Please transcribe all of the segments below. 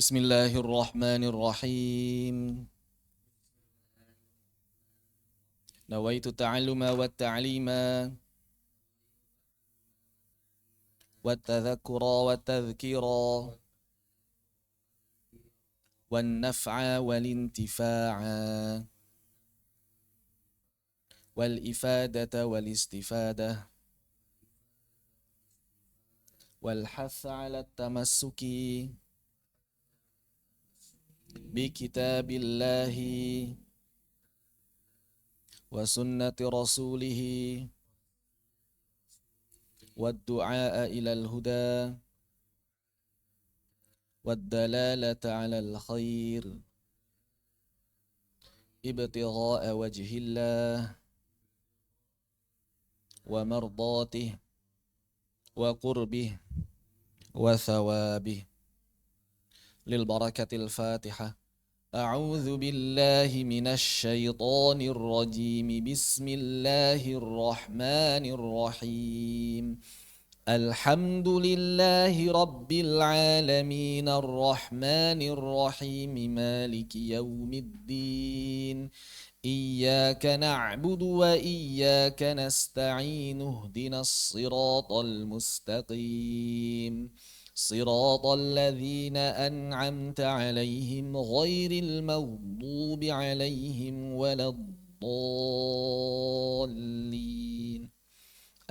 Bismillahirrahmanirrahim. Nawaitu ta'alluma wa ta'lima wa tadhakkura wa tadhkira wa naf'a wal intifa'a wal ifadata wal istifadah wal hatha 'ala tamassuki bi kitabillahi wa sunnati rasulihi wa du'a ilal huda wa dalalata 'alal khair ibtigha'a wajhillah wa mardatih wa qurbih wa thawabih lil barakatil fatihah. A'udzu billahi minasy syaithanir rajim. Bismillahirrahmanirrahim. Alhamdulillahi rabbil alamin arrahmanir rahim maliki yaumiddin. Iyyaka na'budu wa iyyaka nasta'in. Ihdinas siratal mustaqim. صراط الذين أنعمت عليهم غير المغضوب عليهم ولا الضالين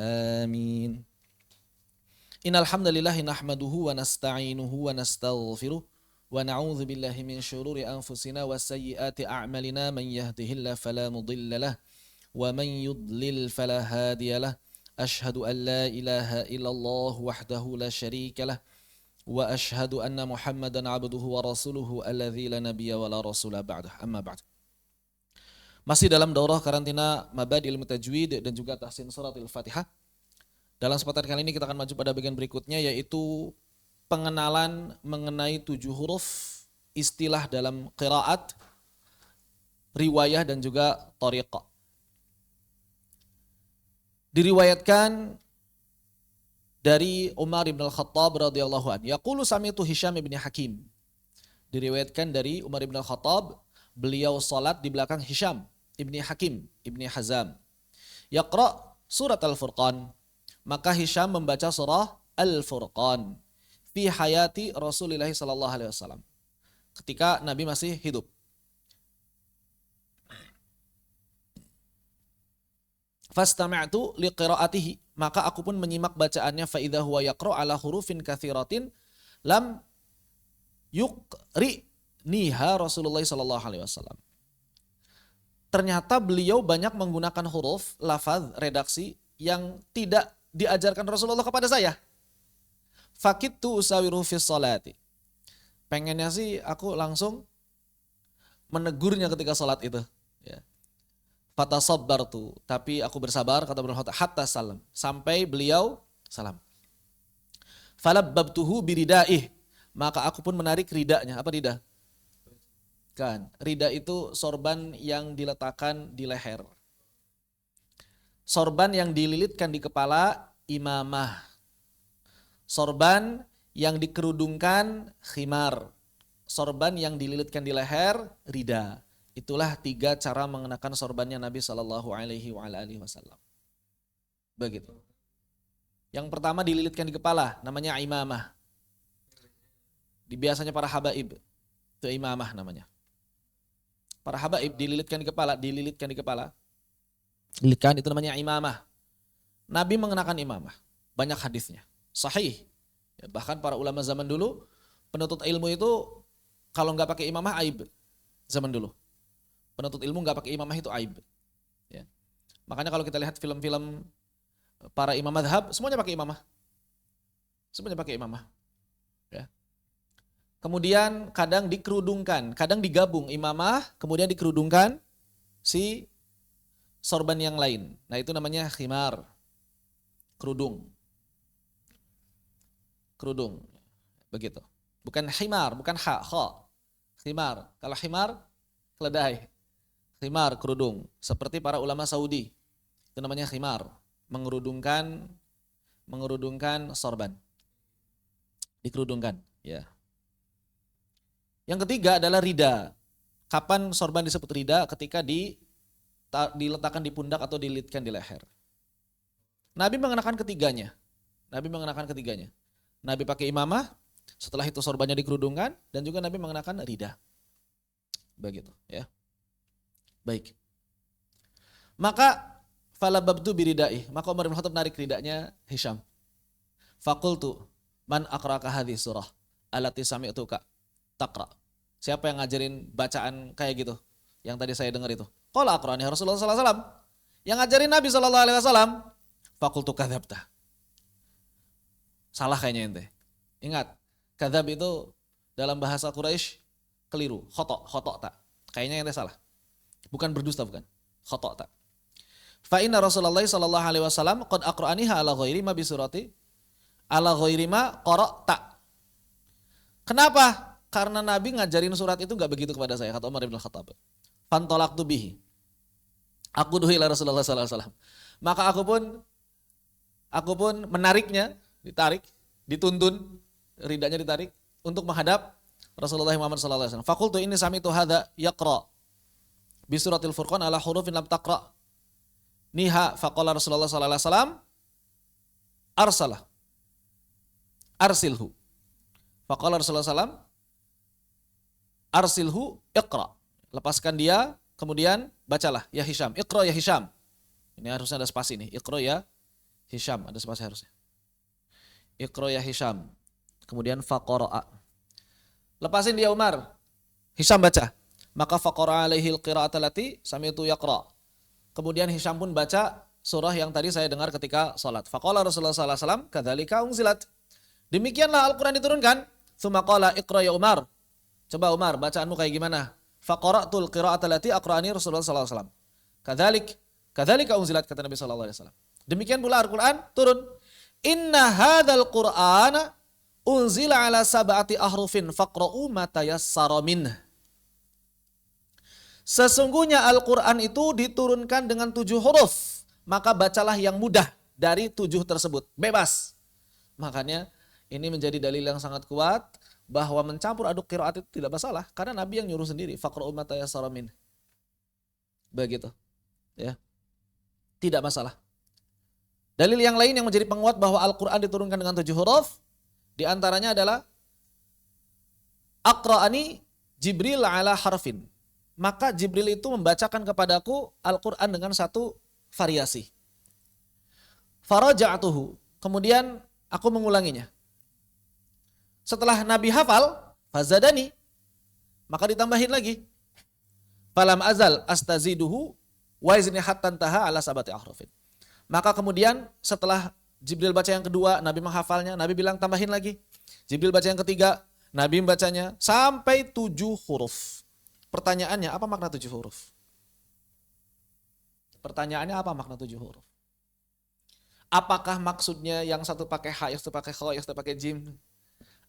آمين. إن الحمد لله نحمده ونستعينه ونستغفره ونعوذ بالله من شرور أنفسنا وسيئات أعمالنا من يهده الله فلا مضل له ومن يضلل فلا هادي له أشهد أن لا إله إلا الله وحده لا شريك له وأشهد أن محمدا عبده ورسوله الذي لا نبي ولا رسول بعده أما بعد. Masih dalam daurah karantina Mabadi Ilmu Tajwid dan juga tahsin surat Al-Fatihah. Dalam kesempatan kali ini kita akan maju pada bagian berikutnya, yaitu pengenalan mengenai 7 huruf istilah dalam qiraat, riwayah dan juga thariqah. Diriwayatkan dari Umar bin Al-Khattab radhiyallahu anhu, yaqulu sami'tu Hisham bin Hakim. Diriwayatkan dari Umar bin Al-Khattab, beliau salat di belakang Hisham bin Hakim bin Hazam. Yaqra surat Al-Furqan, maka Hisham membaca surah Al-Furqan fi hayati Rasulullah sallallahu alaihi wasallam, ketika Nabi masih hidup. Fastami'tu liqira'atihi, maka aku pun menyimak bacaannya. Fa idza huwa yaqra' ala hurufin katsiratin lam yuqri'niha Rasulullah sallallahu alaihi wasallam. Ternyata beliau banyak menggunakan huruf, lafaz, redaksi yang tidak diajarkan Rasulullah kepada saya. Fakittu usawiru fi sholati. Pengennya sih aku langsung menegurnya ketika salat itu, ya. Fatasabbartu, tapi aku bersabar, kata Ibnu Khattab, hatta salam, sampai beliau salam. Falabbabtuhu biridaih, maka aku pun menarik ridanya. Apa rida? Kan, rida itu sorban yang diletakkan di leher. Sorban yang dililitkan di kepala, imamah. Sorban yang dikerudungkan, khimar. Sorban yang dililitkan di leher, rida. Itulah 3 cara mengenakan sorbannya Nabi Shallallahu Alaihi Wasallam. Begitu. Yang pertama dililitkan di kepala, namanya imamah. Biasanya para habaib, itu imamah namanya. Para habaib dililitkan di kepala, Dililitkan itu namanya imamah. Nabi mengenakan imamah, banyak hadisnya, sahih. Ya, bahkan para ulama zaman dulu, penuntut ilmu itu kalau nggak pakai imamah aib zaman dulu. Penuntut ilmu nggak pakai imamah itu aib. Ya. Makanya kalau kita lihat film-film para imam madhab, semuanya pakai imamah. Ya. Kemudian kadang dikerudungkan, kadang digabung imamah, kemudian dikerudungkan si sorban yang lain. Nah itu namanya khimar, kerudung. Begitu. Bukan himar, bukan kha. Khimar. Kalau himar, keledai. Khimar, kerudung. Seperti para ulama Saudi. Itu namanya khimar. Mengerudungkan sorban. Dikerudungkan. Ya. Yang ketiga adalah rida. Kapan sorban disebut rida? Ketika diletakkan di pundak atau dililitkan di leher. Nabi mengenakan ketiganya. Nabi pakai imamah, setelah itu sorbannya dikerudungkan, dan juga Nabi mengenakan rida. Begitu, ya. Baik. Maka falababtu biridai, maka Umar bin Khattab narik ridanya Hisham. Fakultu man aqra'aka hadhihi surah allati sami'tuka taqra. Siapa yang ngajarin bacaan kayak gitu? Yang tadi saya dengar itu. Qala aqra'ani Rasulullah sallallahu alaihi wasallam. Yang ngajarin Nabi sallallahu alaihi wasallam. Fakultu kadzabta. Salah kayaknya ente. Ingat, kadzab itu dalam bahasa Quraisy keliru, khotok tak. Kayaknya ente salah. Bukan berdusta, bukan. Khotok tak. Fa inna Rasulullah sallallahu alaihi wasallam qad aqra'aniha ala ghairi ma bisurati ala ghairi ma qara'ta. Kenapa? Karena Nabi ngajarin surat itu enggak begitu kepada saya, kata Umar bin Khattab. Fantolaktu bihi. Aku duhi ila Rasulullah sallallahu alaihi wasallam. Maka aku pun menariknya, dituntun, ridanya ditarik untuk menghadap Rasulullah Muhammad sallallahu alaihi wasallam. Fakultu ini sami'tu hadza yaqra bi suratil Furqan ala hurufin lam taqra niha faqala Rasulullah sallallahu alaihi wasallam arsilhu. Faqala Rasulullah sallallahu alaihi wasallam arsilhu iqra. Lepaskan dia, kemudian bacalah ya Hisham. Iqra ya Hisham. Ini harusnya ada spasi nih. Iqra ya Hisham, ada spasi harusnya. Iqra ya Hisham. Kemudian faqara'a. Lepasin dia Umar. Hisham baca. Maka faqara alaihi alqira'ata allati sami'tu yaqra. Kemudian Hisham pun baca surah yang tadi saya dengar ketika salat. Faqala Rasulullah sallallahu alaihi wasallam kadzalika unzilat. Demikianlah Al-Qur'an diturunkan. Tsumma qala iqra ya Umar. Coba Umar, bacaanmu kayak gimana? Faqara'tul qira'ata allati aqra'ani Rasulullah sallallahu alaihi wasallam. Kadzalika unzilat, kata Nabi sallallahu alaihi wasallam. Demikian pula Al-Qur'an turun. Inna hadzal Qur'ana unzila ala sab'ati ahrufin faqra'u ma tayassara min. Sesungguhnya Al-Qur'an itu diturunkan dengan 7 huruf, maka bacalah yang mudah dari 7 tersebut, bebas. Makanya ini menjadi dalil yang sangat kuat bahwa mencampur aduk qiraat itu tidak masalah karena Nabi yang nyuruh sendiri, faqra'u ma tayassara min. Begitu. Ya. Tidak masalah. Dalil yang lain yang menjadi penguat bahwa Al-Qur'an diturunkan dengan 7 huruf di antaranya adalah aqra'ani Jibril ala harfin. Maka Jibril itu membacakan kepadaku Al-Qur'an dengan satu variasi. Faraja'tuhu. Kemudian aku mengulanginya. Setelah Nabi hafal, fazadani, maka ditambahin lagi. Falam azal astaziduhu wa izni hatta taha ala sabati ahrufin. Maka kemudian setelah Jibril baca yang kedua, Nabi menghafalnya, Nabi bilang tambahin lagi. Jibril baca yang ketiga, Nabi membacanya sampai 7 huruf. Pertanyaannya, apa makna 7 huruf? Pertanyaannya apa makna 7 huruf? Apakah maksudnya yang satu pakai ha, yang satu pakai kha, yang satu pakai jim?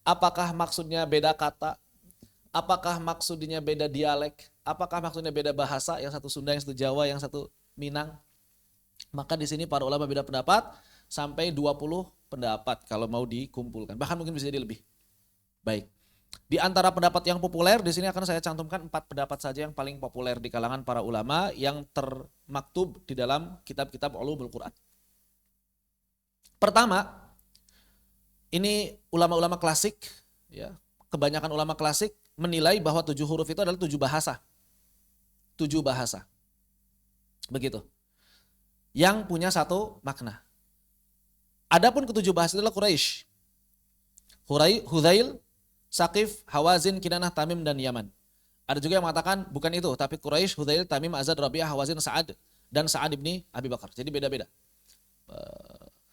Apakah maksudnya beda kata? Apakah maksudnya beda dialek? Apakah maksudnya beda bahasa? Yang satu Sunda, yang satu Jawa, yang satu Minang? Maka di sini para ulama beda pendapat sampai 20 pendapat kalau mau dikumpulkan. Bahkan mungkin bisa jadi lebih. Baik. Di antara pendapat yang populer di sini akan saya cantumkan 4 pendapat saja yang paling populer di kalangan para ulama yang termaktub di dalam kitab-kitab ulumul Quran. Pertama, ini ulama-ulama klasik, ya, kebanyakan ulama klasik menilai bahwa 7 huruf itu adalah 7 bahasa. 7 bahasa. Begitu. Yang punya satu makna. Adapun ketujuh bahasa itu adalah Quraisy. Hudzail, Saqif, Hawazin, Kinanah, Tamim, dan Yaman. Ada juga yang mengatakan bukan itu, tapi Quraisy, Hudzail, Tamim, Azad, Rabi'ah, Hawazin, Sa'ad, dan Sa'ad ibni Abi Bakar. Jadi beda-beda.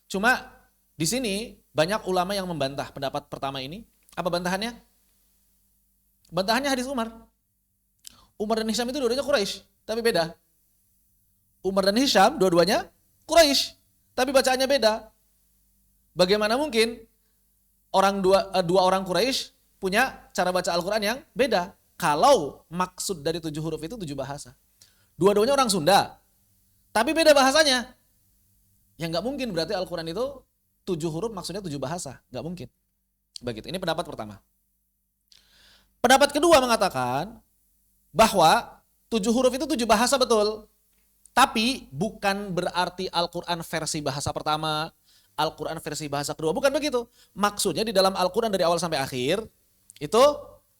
Cuma di sini banyak ulama yang membantah pendapat pertama ini. Apa bantahannya? Bantahannya hadis Umar. Umar dan Hisham itu dua-duanya Quraisy, tapi beda. Umar dan Hisham dua-duanya Quraisy, tapi bacaannya beda. Bagaimana mungkin dua orang Quraisy punya cara baca Al-Quran yang beda? Kalau maksud dari 7 huruf itu 7 bahasa. Dua-duanya orang Sunda, tapi beda bahasanya. Ya nggak mungkin berarti Al-Quran itu 7 huruf maksudnya 7 bahasa. Nggak mungkin. Begitu. Ini pendapat pertama. Pendapat kedua mengatakan bahwa 7 huruf itu 7 bahasa betul. Tapi bukan berarti Al-Quran versi bahasa pertama, Al-Quran versi bahasa kedua. Bukan begitu. Maksudnya di dalam Al-Quran dari awal sampai akhir itu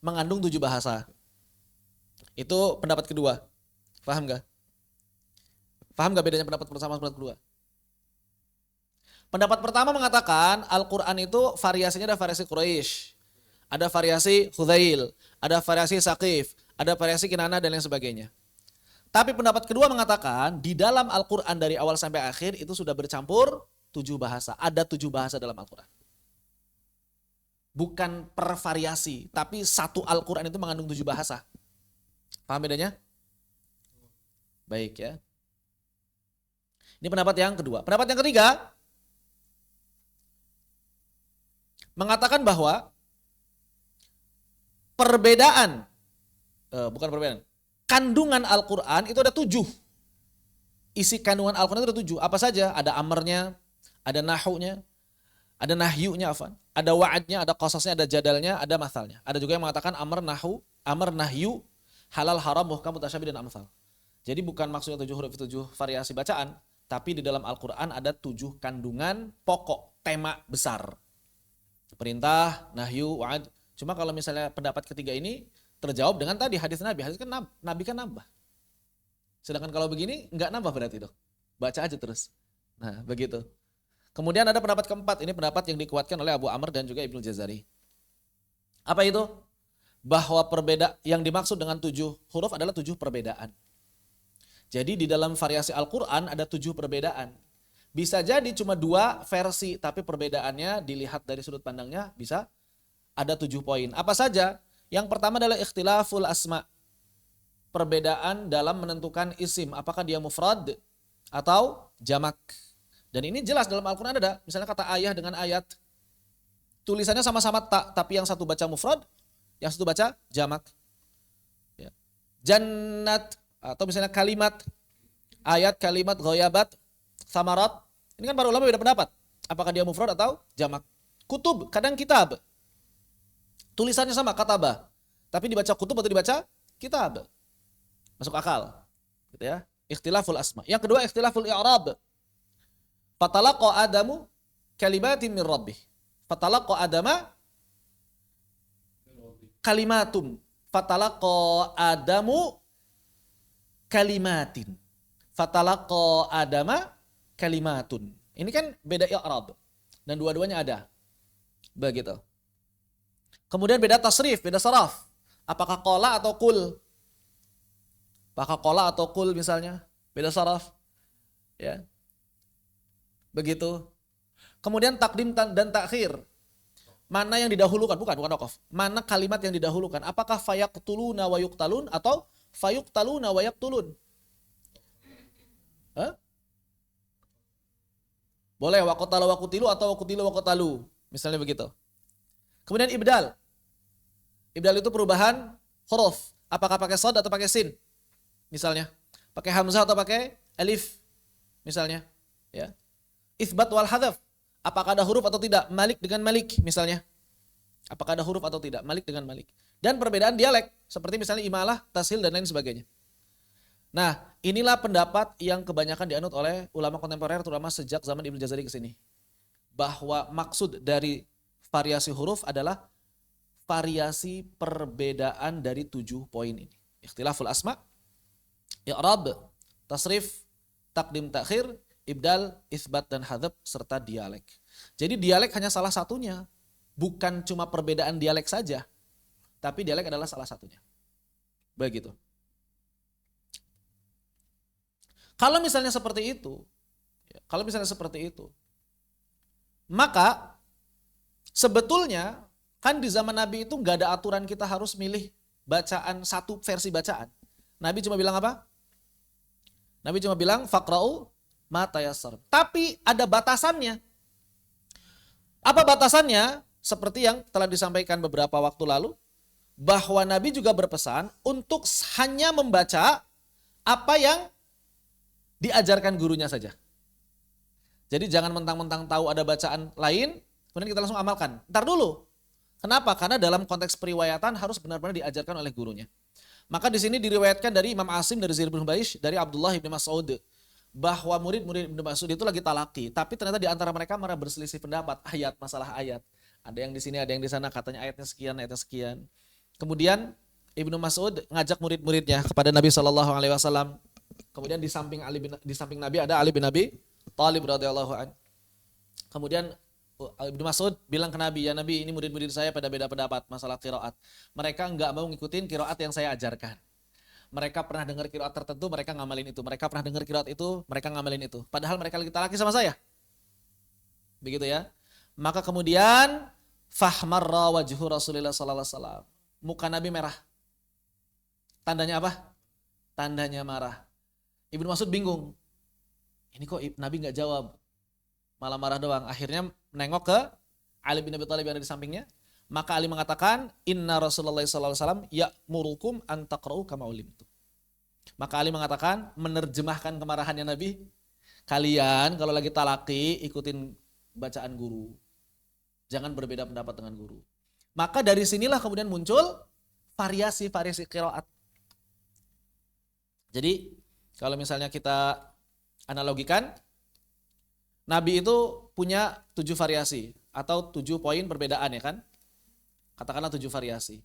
mengandung 7 bahasa. Itu pendapat kedua. Paham gak? Paham gak bedanya pendapat pertama sama pendapat kedua? Pendapat pertama mengatakan Al-Quran itu variasinya ada variasi Quraisy, ada variasi Hudzail, ada variasi Saqif, ada variasi Kinana dan lain sebagainya. Tapi pendapat kedua mengatakan di dalam Al-Quran dari awal sampai akhir itu sudah bercampur 7 bahasa. Ada 7 bahasa dalam Al-Quran. Bukan per variasi, tapi satu Al-Quran itu mengandung 7 bahasa. Paham bedanya? Baik ya. Ini pendapat yang kedua. Pendapat yang ketiga mengatakan bahwa kandungan Al-Quran itu ada 7. Isi kandungan Al-Quran itu ada 7. Apa saja? Ada amarnya, ada nahunya, ada nahyunya, ada wa'adnya, ada qasasnya, ada jadalnya, ada mathalnya. Ada juga yang mengatakan amar, nahyu, halal, haram, muhkam, mutasyabih, dan amthal. Jadi bukan maksudnya 7 huruf 7 variasi bacaan, tapi di dalam Al-Quran ada 7 kandungan pokok, tema besar. Perintah, nahyu, wa'ad. Cuma kalau misalnya pendapat ketiga ini terjawab dengan tadi hadis Nabi. Hadis kan Nabi kan nambah. Sedangkan kalau begini enggak nambah berarti dok. Baca aja terus. Nah begitu. Kemudian ada pendapat keempat. Ini pendapat yang dikuatkan oleh Abu Amr dan juga Ibnu Jazari. Apa itu? Bahwa yang dimaksud dengan 7 huruf adalah 7 perbedaan. Jadi di dalam variasi Al-Quran ada 7 perbedaan. Bisa jadi cuma 2 versi, tapi perbedaannya dilihat dari sudut pandangnya bisa ada 7 poin. Apa saja? Yang pertama adalah ikhtilaful asma. Perbedaan dalam menentukan isim. Apakah dia mufrad atau jamak. Dan ini jelas dalam Al-Quran ada. Misalnya kata ayah dengan ayat. Tulisannya sama-sama tak, tapi yang satu baca mufrad, yang satu baca jamak. Ya. Jannat, atau misalnya kalimat. Ayat, kalimat, ghayabat, samarat. Ini kan para ulama beda pendapat. Apakah dia mufrad atau jamak. Kutub, kadang kitab. Tulisannya sama, katabah. Tapi dibaca kutub atau dibaca kitab. Masuk akal. Gitu ya. Ikhtilaful asma. Yang kedua, ikhtilaful i'rab. Fatalaqa Adamu kalimatin min rabbih. Fatalaqa Adama kalimatum. Fatalaqa Adamu kalimatin. Fatalaqa Adama kalimatun. Ini kan beda i'rab. Dan dua-duanya ada. Begitu. Kemudian beda tasrif, beda saraf. Apakah qala atau kul? Apakah qala atau kul misalnya? Beda saraf. Ya. Begitu. Kemudian takdim dan takhir. Mana yang didahulukan? Bukan waqaf. Mana kalimat yang didahulukan? Apakah fayaqtuluna wa yuqtalun atau fayuqtaluna wa yaqtulun? Hah? Boleh waqtala wa qutilu atau waqtilu wa qatalu. Misalnya begitu. Kemudian ibdal. Ibdal itu perubahan huruf. Apakah pakai shad atau pakai sin? Misalnya. Pakai hamzah atau pakai alif? Misalnya. Ya. Itsbat wal hadzaf. Apakah ada huruf atau tidak? Malik dengan malik misalnya. Apakah ada huruf atau tidak? Malik dengan malik. Dan perbedaan dialek. Seperti misalnya imalah, tashil, dan lain sebagainya. Nah, inilah pendapat yang kebanyakan dianut oleh ulama kontemporer terutama sejak zaman Ibnu Jazari ke sini. Bahwa maksud dari variasi huruf adalah variasi perbedaan dari 7 poin ini. Ikhtilaful asma, i'rab, tasrif, takdim takhir, ibdal, itsbat dan hadzaf serta dialek. Jadi dialek hanya salah satunya. Bukan cuma perbedaan dialek saja. Tapi dialek adalah salah satunya. Begitu. Kalau misalnya seperti itu, maka sebetulnya kan di zaman Nabi itu nggak ada aturan kita harus milih bacaan satu versi bacaan. Nabi cuma bilang apa? Nabi cuma bilang faqra'u ma tayassar. Tapi ada batasannya. Apa batasannya? Seperti yang telah disampaikan beberapa waktu lalu, bahwa Nabi juga berpesan untuk hanya membaca apa yang diajarkan gurunya saja. Jadi jangan mentang-mentang tahu ada bacaan lain, kemudian kita langsung amalkan. Ntar dulu. Kenapa? Karena dalam konteks periwayatan harus benar-benar diajarkan oleh gurunya. Maka di sini diriwayatkan dari Imam Asim, dari Zaid bin Hubaish, dari Abdullah bin Mas'ud, bahwa murid-murid Ibnu Mas'ud itu lagi talaki, tapi ternyata di antara mereka malah berselisih pendapat masalah ayat. Ada yang di sini, ada yang di sana, katanya ayatnya sekian, ayatnya sekian. Kemudian Ibnu Mas'ud ngajak murid-muridnya kepada Nabi Shallallahu Alaihi Wasallam. Kemudian di samping Nabi ada Ali bin Abi Thalib radhiyallahu an. Kemudian Ibnu Mas'ud bilang ke Nabi, ya Nabi, ini murid-murid saya pada beda pendapat masalah qiraat. Mereka nggak mau ngikutin qiraat yang saya ajarkan. Mereka pernah dengar qiraat tertentu, mereka ngamalin itu. Mereka pernah dengar qiraat itu, mereka ngamalin itu. Padahal mereka lagi talaki sama saya. Begitu ya. Maka kemudian fahmarra wajhu Rasulullah sallallahu alaihi wasallam. Muka Nabi merah. Tandanya apa? Tandanya marah. Ibnu Mas'ud bingung. Ini kok Nabi nggak jawab? Malah marah doang. Akhirnya menengok ke Ali bin Abi Thalib yang ada di sampingnya. Maka Ali mengatakan, Inna Rasulullah SAW ya'murukum an taqra'u kama ulimtu. Maka Ali mengatakan, menerjemahkan kemarahannya Nabi, kalian kalau lagi talaki ikutin bacaan guru. Jangan berbeda pendapat dengan guru. Maka dari sinilah kemudian muncul variasi-variasi qiraat. Jadi kalau misalnya kita analogikan, Nabi itu punya 7 variasi atau 7 poin perbedaan ya kan? Katakanlah 7 variasi.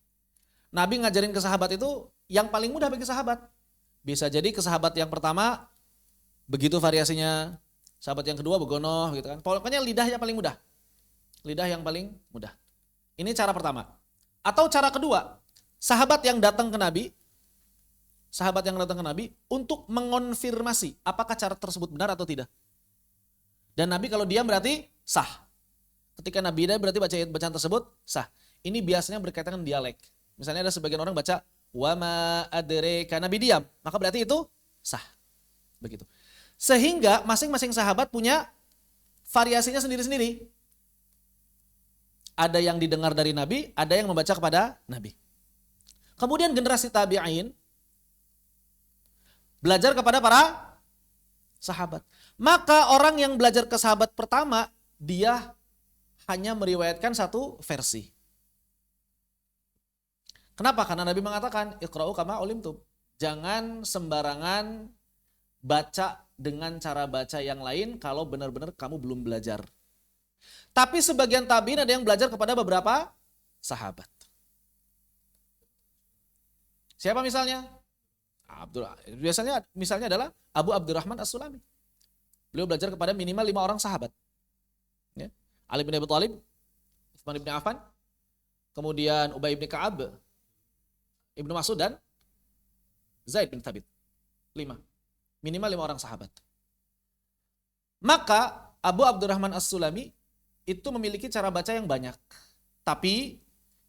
Nabi ngajarin ke sahabat itu yang paling mudah bagi sahabat. Bisa jadi ke sahabat yang pertama begitu variasinya, sahabat yang kedua begonoh gitu kan. Pokoknya lidah yang paling mudah. Lidah yang paling mudah. Ini cara pertama. Atau cara kedua, sahabat yang datang ke Nabi untuk mengonfirmasi apakah cara tersebut benar atau tidak. Dan Nabi kalau diam berarti sah. Ketika Nabi diam berarti bacaan tersebut sah. Ini biasanya berkaitan dengan dialek. Misalnya ada sebagian orang baca wa ma adraka, Nabi diam, maka berarti itu sah. Begitu. Sehingga masing-masing sahabat punya variasinya sendiri-sendiri. Ada yang didengar dari Nabi, ada yang membaca kepada Nabi. Kemudian generasi tabi'in belajar kepada para sahabat. Maka orang yang belajar ke sahabat pertama, dia hanya meriwayatkan satu versi. Kenapa? Karena Nabi mengatakan, Iqra'u kama ulimtum. Jangan sembarangan baca dengan cara baca yang lain kalau benar-benar kamu belum belajar. Tapi sebagian tabi'in ada yang belajar kepada beberapa sahabat. Siapa misalnya? Biasanya misalnya adalah Abu Abdurrahman As-Sulami. Beliau belajar kepada minimal 5 orang sahabat. Ya. Ali bin Abi Thalib, Utsman bin Affan, kemudian Ubay bin Ka'ab, Ibnu Mas'ud dan Zaid bin Thabit. 5. Minimal 5 orang sahabat. Maka Abu Abdurrahman As-Sulami itu memiliki cara baca yang banyak. Tapi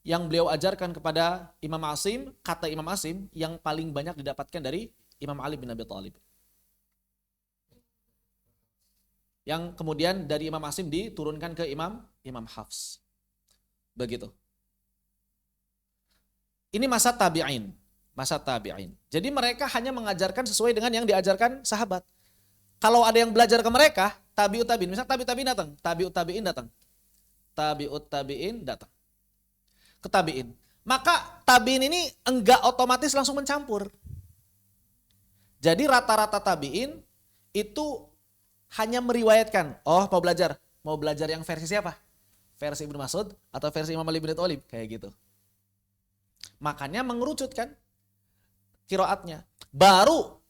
yang beliau ajarkan kepada Imam Asim, kata Imam Asim, yang paling banyak didapatkan dari Imam Ali bin Abi Thalib. Yang kemudian dari Imam Asim diturunkan ke Imam Hafs. Begitu. Ini masa tabi'in. Jadi mereka hanya mengajarkan sesuai dengan yang diajarkan sahabat. Kalau ada yang belajar ke mereka, tabi'ut tabi'in. Misal tabi'ut tabi'in datang. Ke tabi'in. Maka tabi'in ini enggak otomatis langsung mencampur. Jadi rata-rata tabi'in itu hanya meriwayatkan, mau belajar yang versi siapa? Versi Ibnu Mas'ud atau versi Imam Ali bin Abi Thalib, kayak gitu. Makanya mengerucutkan qiraatnya. Baru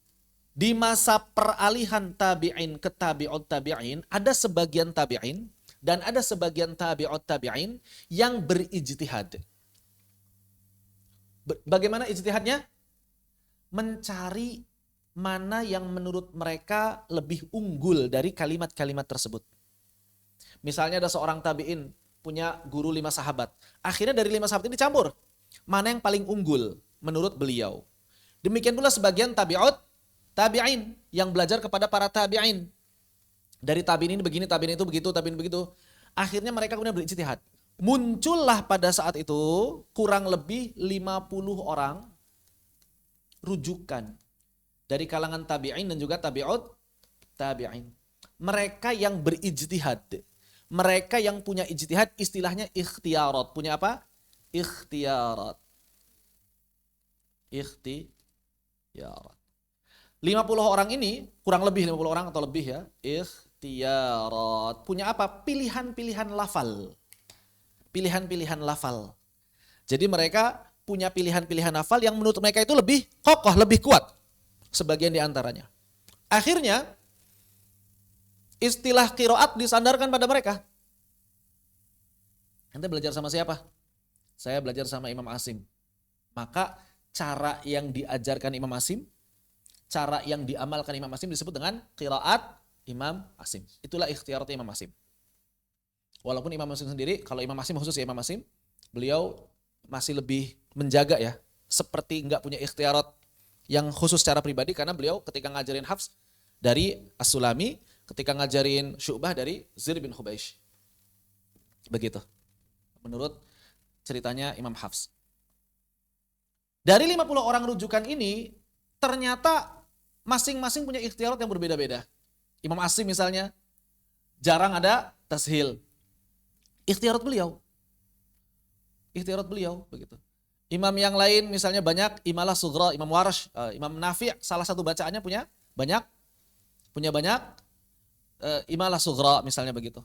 di masa peralihan tabi'in ke tabi'ut tabi'in, ada sebagian tabi'in dan ada sebagian tabi'ut tabi'in yang berijtihad. Bagaimana ijtihadnya? Mencari mana yang menurut mereka lebih unggul dari kalimat-kalimat tersebut. Misalnya ada seorang tabi'in punya guru 5 sahabat. Akhirnya dari 5 sahabat ini dicampur. Mana yang paling unggul menurut beliau. Demikian pula sebagian tabi'in yang belajar kepada para tabi'in. Dari tabi'in ini begini, tabi'in itu begitu, tabi'in begitu. Akhirnya mereka kemudian berijtihad. Muncullah pada saat itu kurang lebih 50 orang rujukan dari kalangan tabi'in dan juga tabi'ut tabi'in. Mereka yang berijtihad, mereka yang punya ijtihad istilahnya ikhtiyarat. Punya apa? Ikhtiyarat. Ikhtiyarat. 50 orang ini, kurang lebih 50 orang atau lebih ya, ikhtiyarat. Punya apa? Pilihan-pilihan lafal. Pilihan-pilihan lafal. Jadi mereka punya pilihan-pilihan lafal yang menurut mereka itu lebih kokoh, lebih kuat. Sebagian di antaranya. Akhirnya, istilah qiraat disandarkan pada mereka. Anda belajar sama siapa? Saya belajar sama Imam Asim. Maka cara yang diajarkan Imam Asim, cara yang diamalkan Imam Asim disebut dengan qiraat Imam Asim. Itulah ikhtiyarat Imam Asim. Walaupun Imam Asim sendiri, kalau Imam Asim khusus ya Imam Asim, beliau masih lebih menjaga ya, seperti nggak punya ikhtiyarat yang khusus secara pribadi, karena beliau ketika ngajarin Hafs dari As-Sulami, ketika ngajarin Syu'bah dari Zir bin Hubaish. Begitu. Menurut ceritanya Imam Hafs. Dari 50 orang rujukan ini, ternyata masing-masing punya ikhtiyarat yang berbeda-beda. Imam Asim misalnya, jarang ada tashil. Ikhtiyarat beliau. Ikhtiyarat beliau, begitu. Imam yang lain misalnya banyak imalah sughra, Imam Warsh, Imam Nafi' salah satu bacaannya punya banyak imalah sughra misalnya begitu.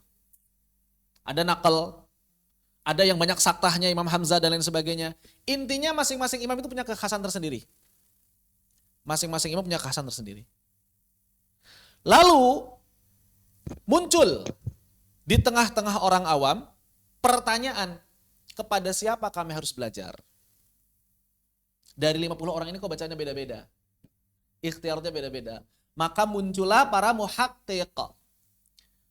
Ada nakal, ada yang banyak saktahnya Imam Hamzah dan lain sebagainya. Intinya masing-masing imam itu punya kekhasan tersendiri. Masing-masing imam punya kekhasan tersendiri. Lalu muncul di tengah-tengah orang awam pertanyaan, kepada siapa kami harus belajar? Dari 50 orang ini kok bacanya beda-beda. Ikhtiarnya beda-beda. Maka muncullah para muhaqqiq.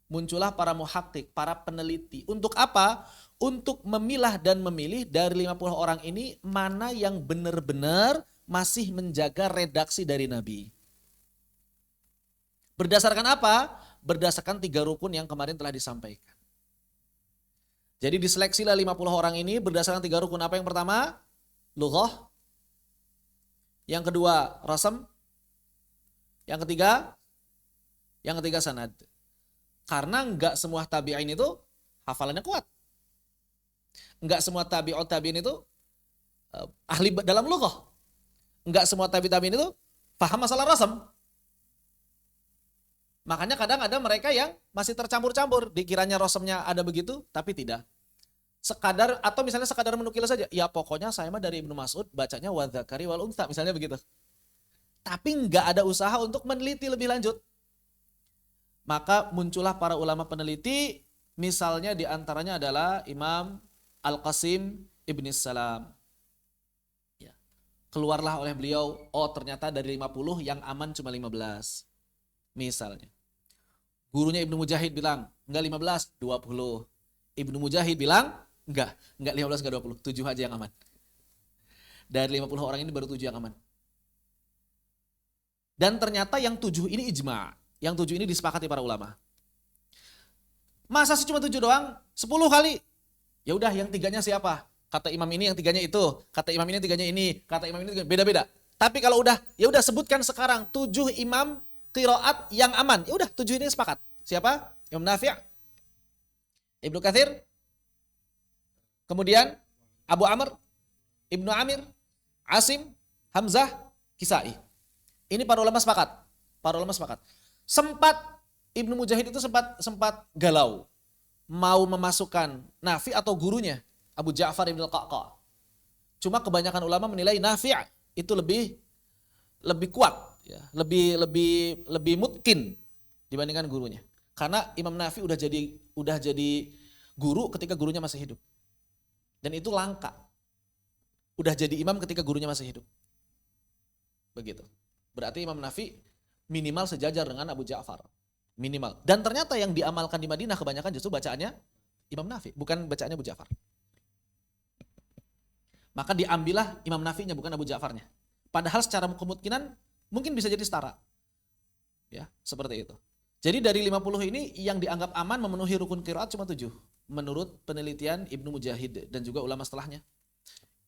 Muncullah para muhaqqiq, para peneliti. Untuk apa? Untuk memilah dan memilih dari 50 orang ini mana yang benar-benar masih menjaga redaksi dari Nabi. Berdasarkan apa? Berdasarkan 3 rukun yang kemarin telah disampaikan. Jadi diseleksilah 50 orang ini berdasarkan 3 rukun. Apa yang pertama? Lughah. Yang kedua, rasam. Yang ketiga sanad. Karena enggak semua tabi'in itu hafalannya kuat. Enggak semua tabi'in itu ahli dalam lughah. Enggak semua tabi'in itu paham masalah rasam. Makanya kadang ada mereka yang masih tercampur-campur. Dikiranya rasamnya ada begitu, tapi tidak. Sekadar, atau misalnya sekadar menukil saja. Ya pokoknya saya mah dari Ibnu Mas'ud bacanya wa dzakari wal untha, misalnya begitu. Tapi enggak ada usaha untuk meneliti lebih lanjut. Maka muncullah para ulama peneliti, misalnya diantaranya adalah Imam Al-Qasim Ibn Salam. Ya. Keluarlah oleh beliau, oh ternyata dari 50 yang aman cuma 15. Misalnya. Gurunya Ibnu Mujahid bilang, enggak 15, 20. Ibnu Mujahid bilang, enggak 15, enggak 20, 7 aja yang aman. Dari 50 orang ini baru 7 yang aman. Dan ternyata yang 7 ini ijma'. Yang 7 ini disepakati para ulama. Masa sih cuma 7 doang? 10 kali. Ya udah, yang 3-nya siapa? Kata imam ini yang 3-nya itu, kata imam ini yang 3-nya ini, kata imam ini beda-beda. Tapi kalau udah, ya udah sebutkan sekarang 7 imam qiraat yang aman. Ya udah 7 ini sepakat. Siapa? Imam Nafi', Ibnu Katsir, kemudian Abu Amr, Ibnu Amir, Asim, Hamzah, Kisai. Ini para ulama sepakat. Para ulama sepakat. Sempat Ibnu Mujahid itu sempat galau mau memasukkan Nafi' atau gurunya Abu Ja'far Ibn Al-Qa'qa'. Cuma kebanyakan ulama menilai Nafi' itu lebih kuat, ya, lebih mungkin dibandingkan gurunya. Karena Imam Nafi' udah jadi guru ketika gurunya masih hidup. Dan itu langka. Udah jadi imam ketika gurunya masih hidup. Begitu. Berarti Imam Nafi' minimal sejajar dengan Abu Ja'far. Minimal. Dan ternyata yang diamalkan di Madinah kebanyakan justru bacaannya Imam Nafi', bukan bacaannya Abu Ja'far. Maka diambillah Imam Nafi'nya, bukan Abu Ja'farnya. Padahal secara kemungkinan mungkin bisa jadi setara. Ya, seperti itu. Jadi dari 50 ini yang dianggap aman memenuhi rukun qiraat cuma 7. Menurut penelitian Ibnu Mujahid dan juga ulama setelahnya.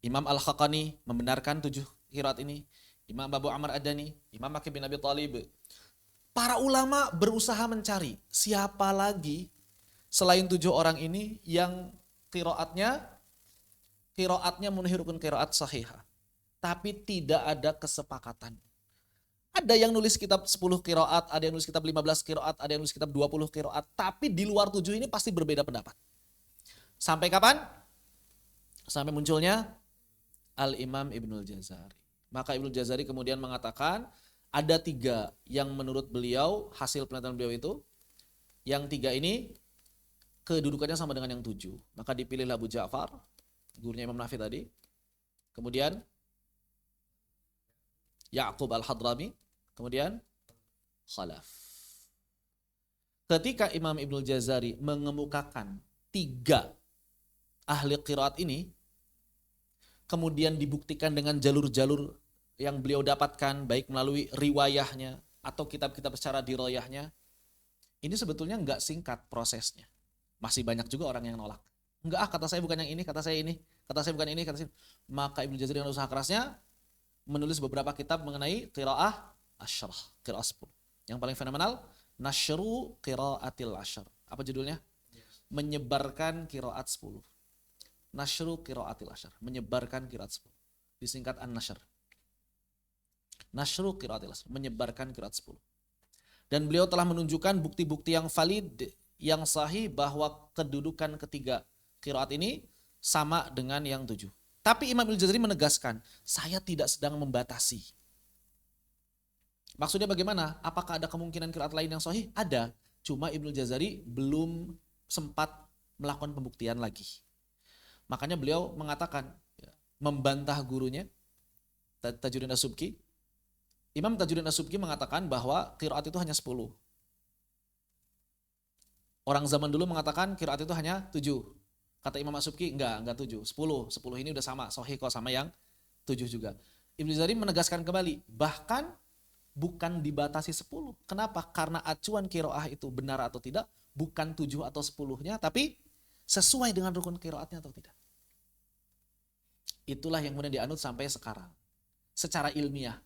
Imam Al-Khaqani membenarkan 7 qiraat ini. Imam Abu Amr Ad-Dani, Imam Aqil bin Abi Thalib. Para ulama berusaha mencari siapa lagi selain 7 orang ini yang qiraatnya memenuhi rukun qiraat sahihah. Tapi tidak ada kesepakatan. Ada yang nulis kitab 10 qiraat, ada yang nulis kitab 15 qiraat, ada yang nulis kitab 20 qiraat. Tapi di luar 7 ini pasti berbeda pendapat. Sampai kapan? Sampai munculnya Al-Imam Ibnul Jazari. Maka Ibnul Jazari kemudian mengatakan ada 3 yang menurut beliau, hasil penelitian beliau itu, yang 3 ini kedudukannya sama dengan yang 7. Maka dipilihlah Abu Ja'far, gurunya Imam Nafi tadi. Kemudian Ya'qub Al-Hadrami, kemudian Khalaf. Ketika Imam Ibnul Jazari mengemukakan 3 ahli qiraat ini, kemudian dibuktikan dengan jalur-jalur yang beliau dapatkan, baik melalui riwayahnya atau kitab-kitab secara diroyahnya, ini sebetulnya enggak singkat prosesnya. Masih banyak juga orang yang nolak. Enggak, kata saya bukan yang ini, kata saya ini, kata saya bukan ini, kata saya. Maka Ibnu Jazari dengan usaha kerasnya menulis beberapa kitab mengenai qiraah asyarah, qiraah 10. Yang paling fenomenal, Nashru Qiraatil Asyar. Apa judulnya? Menyebarkan qiraat 10. Nashru Qiraatil Asyar, menyebarkan qiraat 10. Disingkat An-Nashr. Nashru Qiraatil Asyar, menyebarkan qiraat 10. Dan beliau telah menunjukkan bukti-bukti yang valid, yang sahih bahwa kedudukan ketiga qiraat ini sama dengan yang 7. Tapi Imam Ibnu Jazari menegaskan, saya tidak sedang membatasi. Maksudnya bagaimana? Apakah ada kemungkinan qiraat lain yang sahih? Ada. Cuma Ibnu Jazari belum sempat melakukan pembuktian lagi. Makanya beliau mengatakan, membantah gurunya, Tajuddin As-Subki. Imam Tajuddin As-Subki mengatakan bahwa qiraat itu hanya 10. Orang zaman dulu mengatakan qiraat itu hanya 7. Kata Imam As-Subki, enggak 7, 10. 10 ini udah sama, sahih kok sama yang 7 juga. Ibnu Jazari menegaskan kembali, bahkan bukan dibatasi 10. Kenapa? Karena acuan qiraah itu benar atau tidak, bukan 7 atau 10-nya, tapi sesuai dengan rukun qiraatnya atau tidak. Itulah yang kemudian dianut sampai sekarang. Secara ilmiah.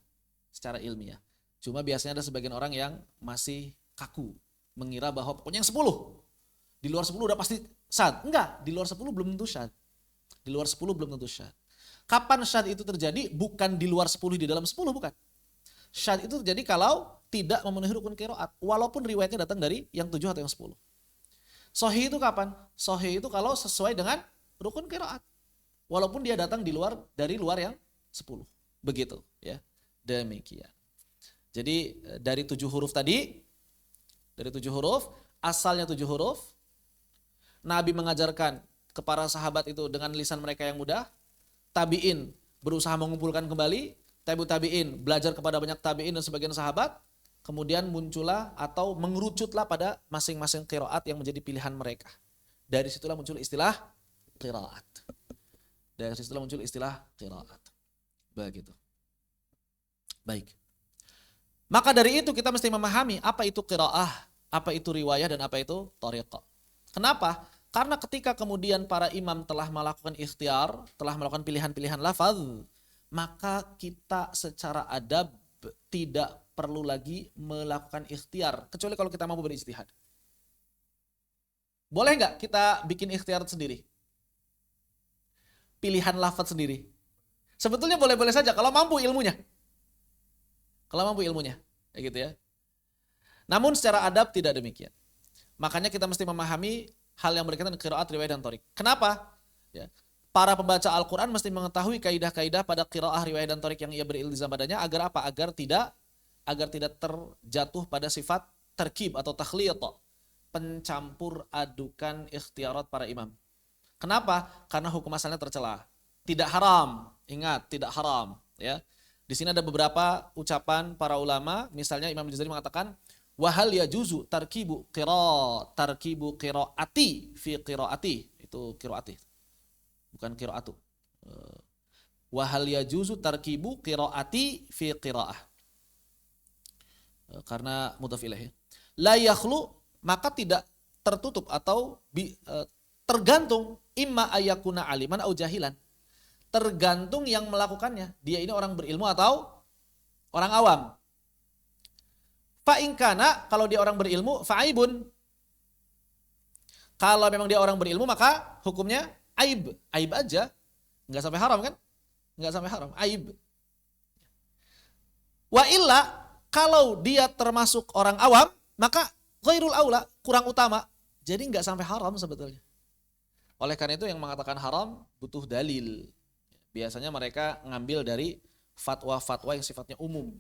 Cuma biasanya ada sebagian orang yang masih kaku, mengira bahwa pokoknya yang 10. Di luar 10 udah pasti syad. Enggak, di luar 10 belum tentu syad. Kapan syad itu terjadi? Bukan di luar 10, di dalam 10, bukan. Syad itu terjadi kalau tidak memenuhi rukun qiraat, walaupun riwayatnya datang dari yang 7 atau yang 10. Sahih itu kapan? Sahih itu kalau sesuai dengan rukun qiraat, walaupun dia datang dari luar yang 10. Begitu, ya. Demikian. Jadi dari 7 huruf tadi, asalnya 7 huruf, Nabi mengajarkan kepada sahabat itu dengan lisan mereka yang mudah. Tabi'in berusaha mengumpulkan kembali. Tabi'in belajar kepada banyak tabi'in dan sebagian sahabat. Kemudian muncullah atau mengerucutlah pada masing-masing qiraat yang menjadi pilihan mereka. Dari situlah muncul istilah qiraat. Begitu. Baik. Maka dari itu kita mesti memahami apa itu qiraah, apa itu riwayah, dan apa itu thariqah. Kenapa? Karena ketika kemudian para imam telah melakukan ikhtiar, telah melakukan pilihan-pilihan lafaz, maka kita secara adab tidak perlu lagi melakukan ikhtiar, kecuali kalau kita mampu berijtihad. Boleh nggak kita bikin ikhtiar sendiri? Pilihan lafaz sendiri? Sebetulnya boleh-boleh saja kalau mampu ilmunya. Kayak gitu ya. Namun secara adab tidak demikian. Makanya kita mesti memahami hal yang berkaitan dengan qiraat, riwayah, dan thariq. Kenapa? Ya. Para pembaca Al-Quran mesti mengetahui kaidah-kaidah pada qiraah, riwayah, dan thariq yang ia beriltizam padanya. Agar apa? Agar tidak terjatuh pada sifat terkib atau takhliyat, pencampur adukan ikhtiarat para imam. Kenapa? Karena hukum asalnya tercela. Tidak haram. Ingat, tidak haram. Ya. Di sini ada beberapa ucapan para ulama. Misalnya Imam Jazari mengatakan, wahal yajuzu tarkibu qiraati fi qiraati. Itu qiraati, bukan qiraatu. Wahal yajuzu tarkibu qiraati fi qiraah, karena mudhaf ilaih. La yakhlu, maka tidak tertutup atau tergantung, imma ayakuna aliman au jahilan. Tergantung yang melakukannya, dia ini orang berilmu atau orang awam. Fa in kana, kalau dia orang berilmu, fa'aibun. Kalau memang dia orang berilmu maka hukumnya aib. Aib aja. Nggak sampai haram kan? Nggak sampai haram. Aib. Wa illa, kalau dia termasuk orang awam, maka ghairul aula, kurang utama. Jadi nggak sampai haram sebetulnya. Oleh karena itu yang mengatakan haram butuh dalil. Biasanya mereka ngambil dari fatwa-fatwa yang sifatnya umum.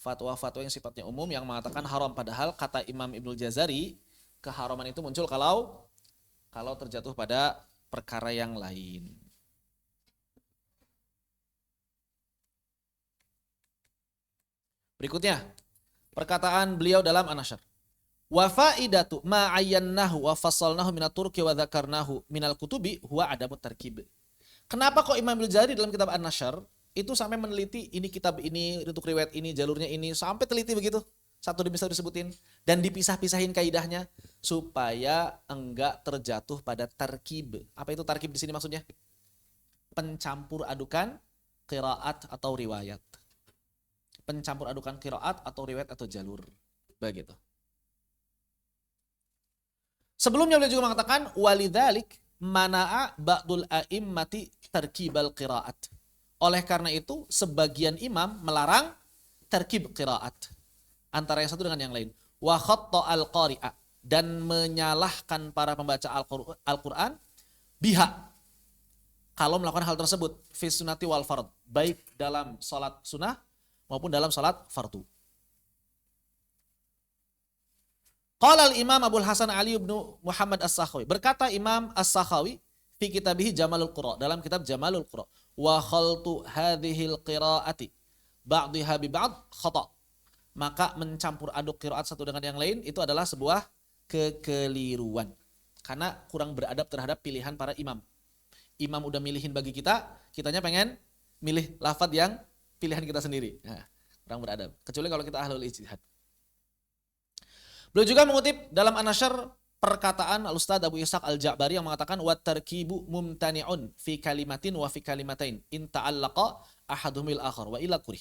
Fatwa-fatwa yang sifatnya umum yang mengatakan haram. Padahal kata Imam Ibnul Jazari, keharaman itu muncul kalau terjatuh pada perkara yang lain. Berikutnya, perkataan beliau dalam An-Nashr. Wa faidatu ma ayyannahu wa fassalnahu minat turki wa dzakarnahu minal kutubi huwa adamut tarkib. Kenapa kok Imam Ibnul Jazari dalam kitab An-Nashr itu sampai meneliti ini kitab ini, untuk riwayat ini, jalurnya ini, sampai teliti begitu. Satu demi satu disebutin dan dipisah-pisahin kaidahnya supaya enggak terjatuh pada tarkib. Apa itu tarkib di sini maksudnya? Pencampur adukan qiraat atau riwayat. Pencampur adukan qiraat atau riwayat atau jalur. Begitu. Sebelumnya beliau juga mengatakan walidzalik mana'a ba'dul a'immati tarkibal qiraat. Oleh karena itu sebagian imam melarang tarkib qiraat antara yang satu dengan yang lain. Wa khatta al-qari'a, dan menyalahkan para pembaca Al-Qur'an biha kalau melakukan hal tersebut fi sunnati wal fard, baik dalam salat sunnah maupun dalam salat fardu. Qala al-Imam Abdul Hasan Ali bin Muhammad As-Sakhawi, berkata Imam As-Sakhawi fi kitabih Jamalul Qura, dalam kitab Jamalul Qura, wa khaltu hadhil qiraati ba'dihha bi ba'd khata', maka mencampur aduk qiraat satu dengan yang lain itu adalah sebuah kekeliruan karena kurang beradab terhadap pilihan para imam. Imam udah milihin bagi kita, kitanya pengen milih lafaz yang pilihan kita sendiri. Nah, kurang beradab. Kecuali kalau kita ahlul ijtihad. Beliau juga mengutip dalam An-Nashr perkataan Al-Ustadz Abu Ishaq Al-Ja'bari yang mengatakan wa tarkibu mumtani'un fi kalimatin wa fi kalimatain in ta'allaqa ahaduhumil akhar wa ila kurih.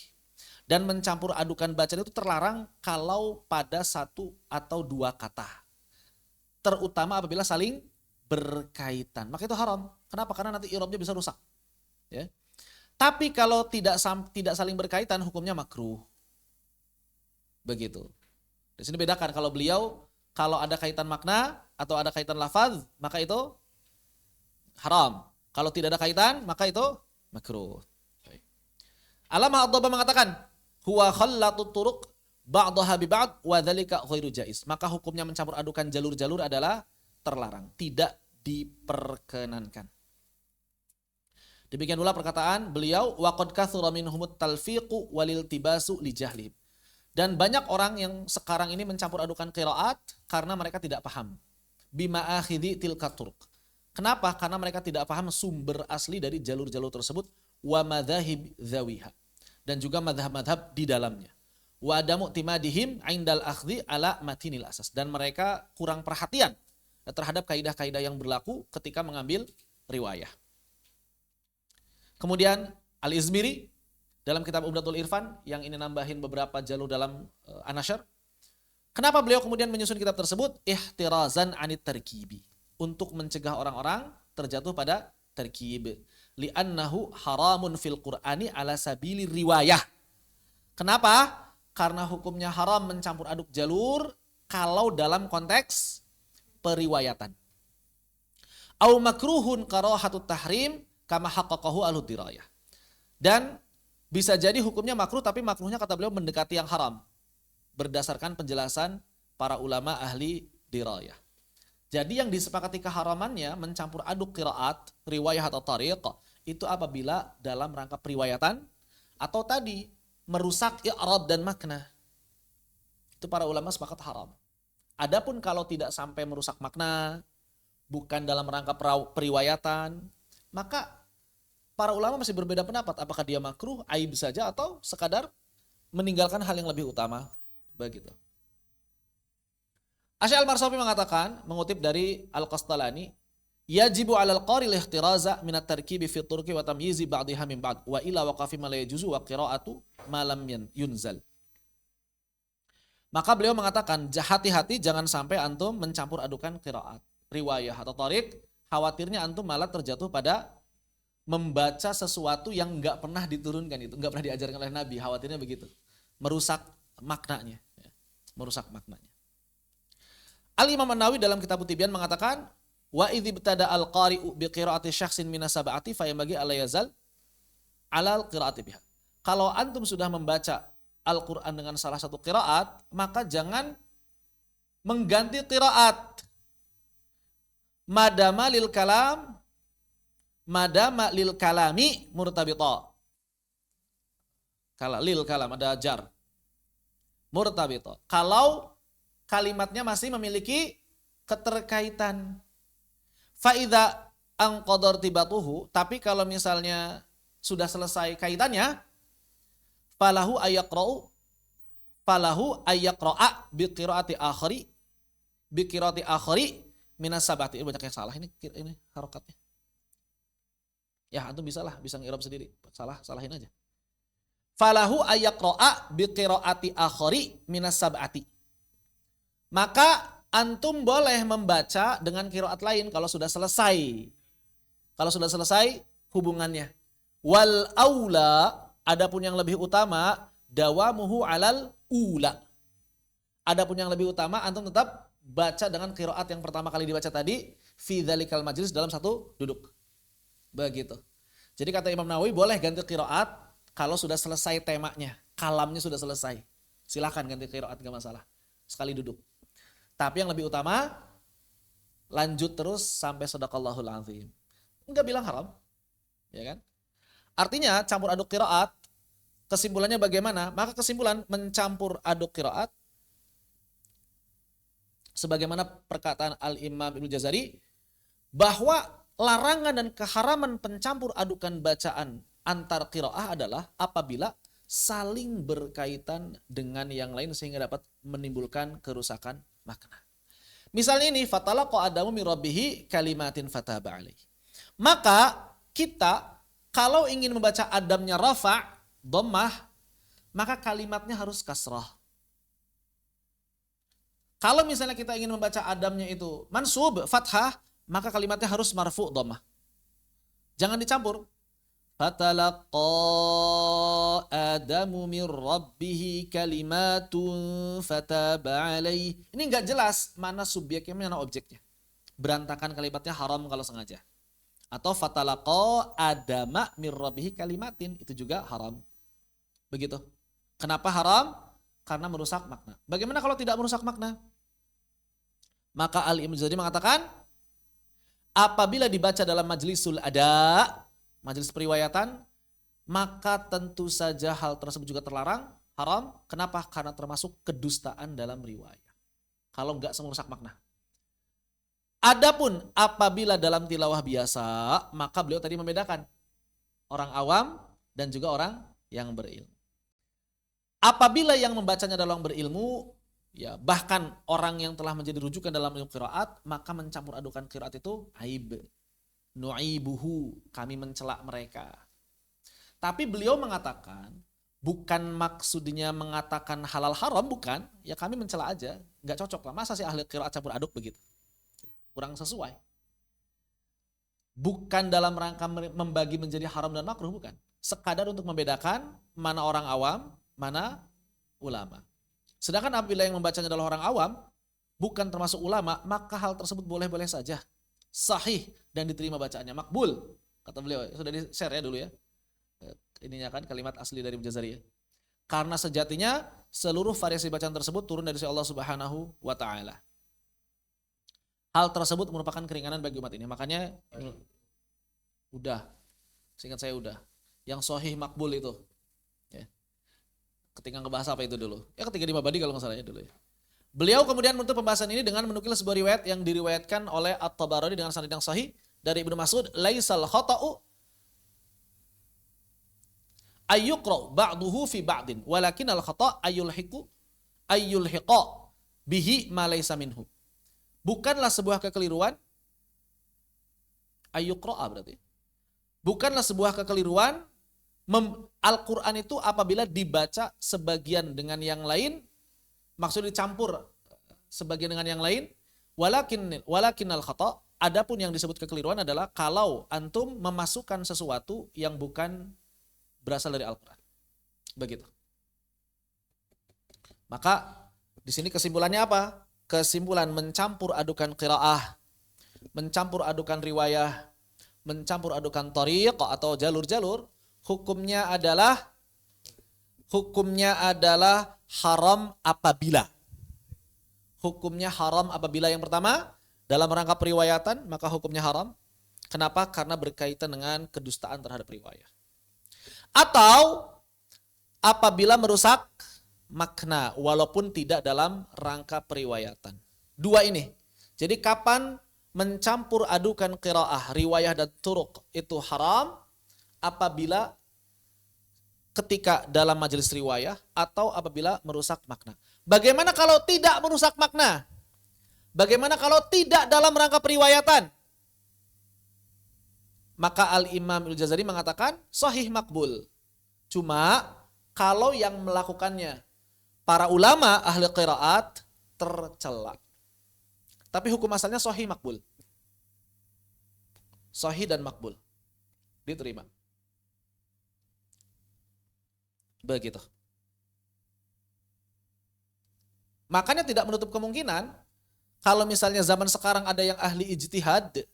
Dan mencampur adukan bacaan itu terlarang kalau pada satu atau dua kata. Terutama apabila saling berkaitan. Maka itu haram. Kenapa? Karena nanti i'rabnya bisa rusak. Ya. Tapi kalau tidak saling berkaitan hukumnya makruh. Begitu. Di sini bedakan kalau ada kaitan makna atau ada kaitan lafaz, maka itu haram. Kalau tidak ada kaitan, maka itu makruh. Allamah Ad-Dabba mengatakan, huwa khallatu turuq ba'daha bi ba'd wa dzalika ghairu jaiz. Maka hukumnya mencampur adukan jalur-jalur adalah terlarang, tidak diperkenankan. Demikian pula perkataan beliau, wa qad katsura minhumut talfiqu walil tibasu li jahlihim. Dan banyak orang yang sekarang ini mencampur adukan qiraat karena mereka tidak paham. Bima akhidhi tilka turuq. Kenapa? Karena mereka tidak paham sumber asli dari jalur-jalur tersebut, wa madzahib dzawiha, dan juga madhab-madhab di dalamnya. Wa adamu timadihim indal akhdhi ala matinil asas, dan mereka kurang perhatian terhadap kaidah-kaidah yang berlaku ketika mengambil riwayah. Kemudian Al-Izmiri dalam kitab Umdatul Irfan yang ini nambahin beberapa jalur dalam An-Nashr. Kenapa beliau kemudian menyusun kitab tersebut? Ihtirazan anit tarkibi, untuk mencegah orang-orang terjatuh pada tarkib. Li'annahu haramun fil Qur'ani ala sabili riwayah. Kenapa? Karena hukumnya haram mencampur aduk jalur kalau dalam konteks periwayatan. Au makruhun karahatut tahrim kama haqqaqahu al-dirayah. Dan bisa jadi hukumnya makruh, tapi makruhnya kata beliau mendekati yang haram berdasarkan penjelasan para ulama ahli dirayah. Jadi yang disepakati keharamannya mencampur aduk qiraat, riwayah atau tariq itu apabila dalam rangka periwayatan atau tadi merusak i'rab dan makna. Itu para ulama sepakat haram. Adapun kalau tidak sampai merusak makna, bukan dalam rangka periwayatan, maka para ulama masih berbeda pendapat apakah dia makruh, aib saja atau sekadar meninggalkan hal yang lebih utama. Begitu. Asy' al-Marsafi mengatakan, mengutip dari Al-Qastalani, yajibu 'alal qari al-ihtiraza min at-tarkibi fi turki wa tamyizi ba'dihha min ba'd wa ila waqafi ma la yajuzu wa qira'atu ma lam yunzal. Maka beliau mengatakan, hati-hati jangan sampai antum mencampur adukan qiraat, riwayah atau thariq, khawatirnya antum malah terjatuh pada membaca sesuatu yang nggak pernah diturunkan, itu nggak pernah diajarkan oleh Nabi. Khawatirnya begitu, merusak maknanya, merusak maknanya. Al-Imam An-Nawawi dalam kitab Tibyan mengatakan, wa idh ibtada al-qari'u bi qira'ati syakhsin min sab'ati fa yambaghi alla yazal 'ala al-qira'ati biha. Kalau antum sudah membaca Al-Qur'an dengan salah satu qiraat, maka jangan mengganti qiraat. Madama lil kalami murtabita. Kalau lil kalam ada jar. Murtabita. Kalau kalimatnya masih memiliki keterkaitan. Faidha angqadar tibatuhu, tapi kalau misalnya sudah selesai kaitannya, falahu ayyaqra'a biqiraati akhari minas sabati. Banyak yang salah ini harokatnya. Ya, antum bisa ngirab sendiri. Salahin aja. Falahu ayyaqra'a biqiraati akhari minas sabati. Maka antum boleh membaca dengan qiraat lain kalau sudah selesai. Kalau sudah selesai hubungannya. Wal aula, adapun yang lebih utama, dawamuhu alal ula. Adapun yang lebih utama, antum tetap baca dengan qiraat yang pertama kali dibaca tadi, fi dzalikal majlis, dalam satu duduk. Begitu. Jadi kata Imam Nawawi, boleh ganti qiraat kalau sudah selesai temanya, kalamnya sudah selesai. Silakan ganti qiraat, enggak masalah. Sekali duduk. Tapi yang lebih utama, lanjut terus sampai shadaqallahul azim. Enggak bilang haram. Ya kan? Artinya campur aduk qiraat, kesimpulannya bagaimana? Maka kesimpulan mencampur aduk qiraat, sebagaimana perkataan Al-Imam Ibnu Jazari, bahwa larangan dan keharaman pencampur adukan bacaan antar qiraah adalah apabila saling berkaitan dengan yang lain sehingga dapat menimbulkan kerusakan makna. Misalnya ini, fatalaqa Adamu min rabbihi kalimatin fataba alaihi. Maka kita kalau ingin membaca Adamnya rafa', dhammah, maka kalimatnya harus kasrah. Kalau misalnya kita ingin membaca Adamnya itu mansub, fathah, maka kalimatnya harus marfu' dhammah. Jangan dicampur. Fatalaqa Adamu min rabbihi kalimatun fataba alaihi. Ini enggak jelas mana subjeknya, mana objeknya. Berantakan kalimatnya, haram kalau sengaja. Atau fatalaqa Adama min rabbihi kalimatin, itu juga haram. Begitu. Kenapa haram? Karena merusak makna. Bagaimana kalau tidak merusak makna? Maka Al-Imam Jazari mengatakan, apabila dibaca dalam majlisul ada, majelis periwayatan, maka tentu saja hal tersebut juga terlarang, haram. Kenapa? Karena termasuk kedustaan dalam riwayat. Kalau enggak merusak makna. Adapun apabila dalam tilawah biasa, maka beliau tadi membedakan orang awam dan juga orang yang berilmu. Apabila yang membacanya dalam berilmu, ya bahkan orang yang telah menjadi rujukan dalam ilmu qiraat, maka mencampur adukan qiraat itu aib. Nu'ibuhu, kami mencela mereka. Tapi beliau mengatakan, bukan maksudnya mengatakan halal haram, bukan. Ya kami mencela aja, nggak cocok lah. Masa sih ahli qiraat campur aduk begitu? Kurang sesuai. Bukan dalam rangka membagi menjadi haram dan makruh, bukan. Sekadar untuk membedakan mana orang awam, mana ulama. Sedangkan apabila yang membacanya adalah orang awam, bukan termasuk ulama, maka hal tersebut boleh-boleh saja. Sahih dan diterima bacaannya, makbul. Kata beliau, sudah di-share ya dulu ya. Ininya kan kalimat asli dari Mujazari ya. Karena sejatinya seluruh variasi bacaan tersebut turun dari Allah Subhanahu wa taala. Hal tersebut merupakan keringanan bagi umat ini. Makanya udah, seingat saya udah. Yang sahih makbul itu. Ya. Ketika ngebahas apa itu dulu? Ya ketika di Mabadi kalau nggak salahnya dulu ya. Beliau kemudian menutup pembahasan ini dengan menukil sebuah riwayat yang diriwayatkan oleh At-Tabarani dengan sanad yang sahih dari Ibnu Mas'ud, laisal khata'u ayyuqra ba'duhu fi ba'din walakin al-khata' ayyulhiqa bihi ma laysa minhu. Bukanlah sebuah kekeliruan, ayyuqra'a berarti. Bukanlah sebuah kekeliruan Al-Quran itu apabila dibaca sebagian dengan yang lain, maksudnya dicampur sebagian dengan yang lain, Walakinnal khata', adapun yang disebut kekeliruan adalah kalau antum memasukkan sesuatu yang bukan berasal dari Al-Qur'an. Begitu. Maka di sini kesimpulannya apa? Kesimpulan mencampur adukan qiraah, mencampur adukan riwayah, mencampur adukan thariq atau jalur-jalur, hukumnya adalah haram apabila. Hukumnya haram apabila yang pertama dalam rangka periwayatan, maka hukumnya haram. Kenapa? Karena berkaitan dengan kedustaan terhadap riwayat. Atau apabila merusak makna walaupun tidak dalam rangka periwayatan. Dua ini. Jadi kapan mencampur adukan qiraah, riwayah dan turuq itu haram? Apabila ketika dalam majelis riwayah atau apabila merusak makna. Bagaimana kalau tidak merusak makna? Bagaimana kalau tidak dalam rangka periwayatan? Maka Al-Imam Al-Jazari mengatakan sahih makbul. Cuma kalau yang melakukannya para ulama ahli qiraat tercela. Tapi hukum asalnya sahih makbul. Sahih dan makbul. Diterima. Begitu. Makanya tidak menutup kemungkinan kalau misalnya zaman sekarang ada yang ahli ijtihad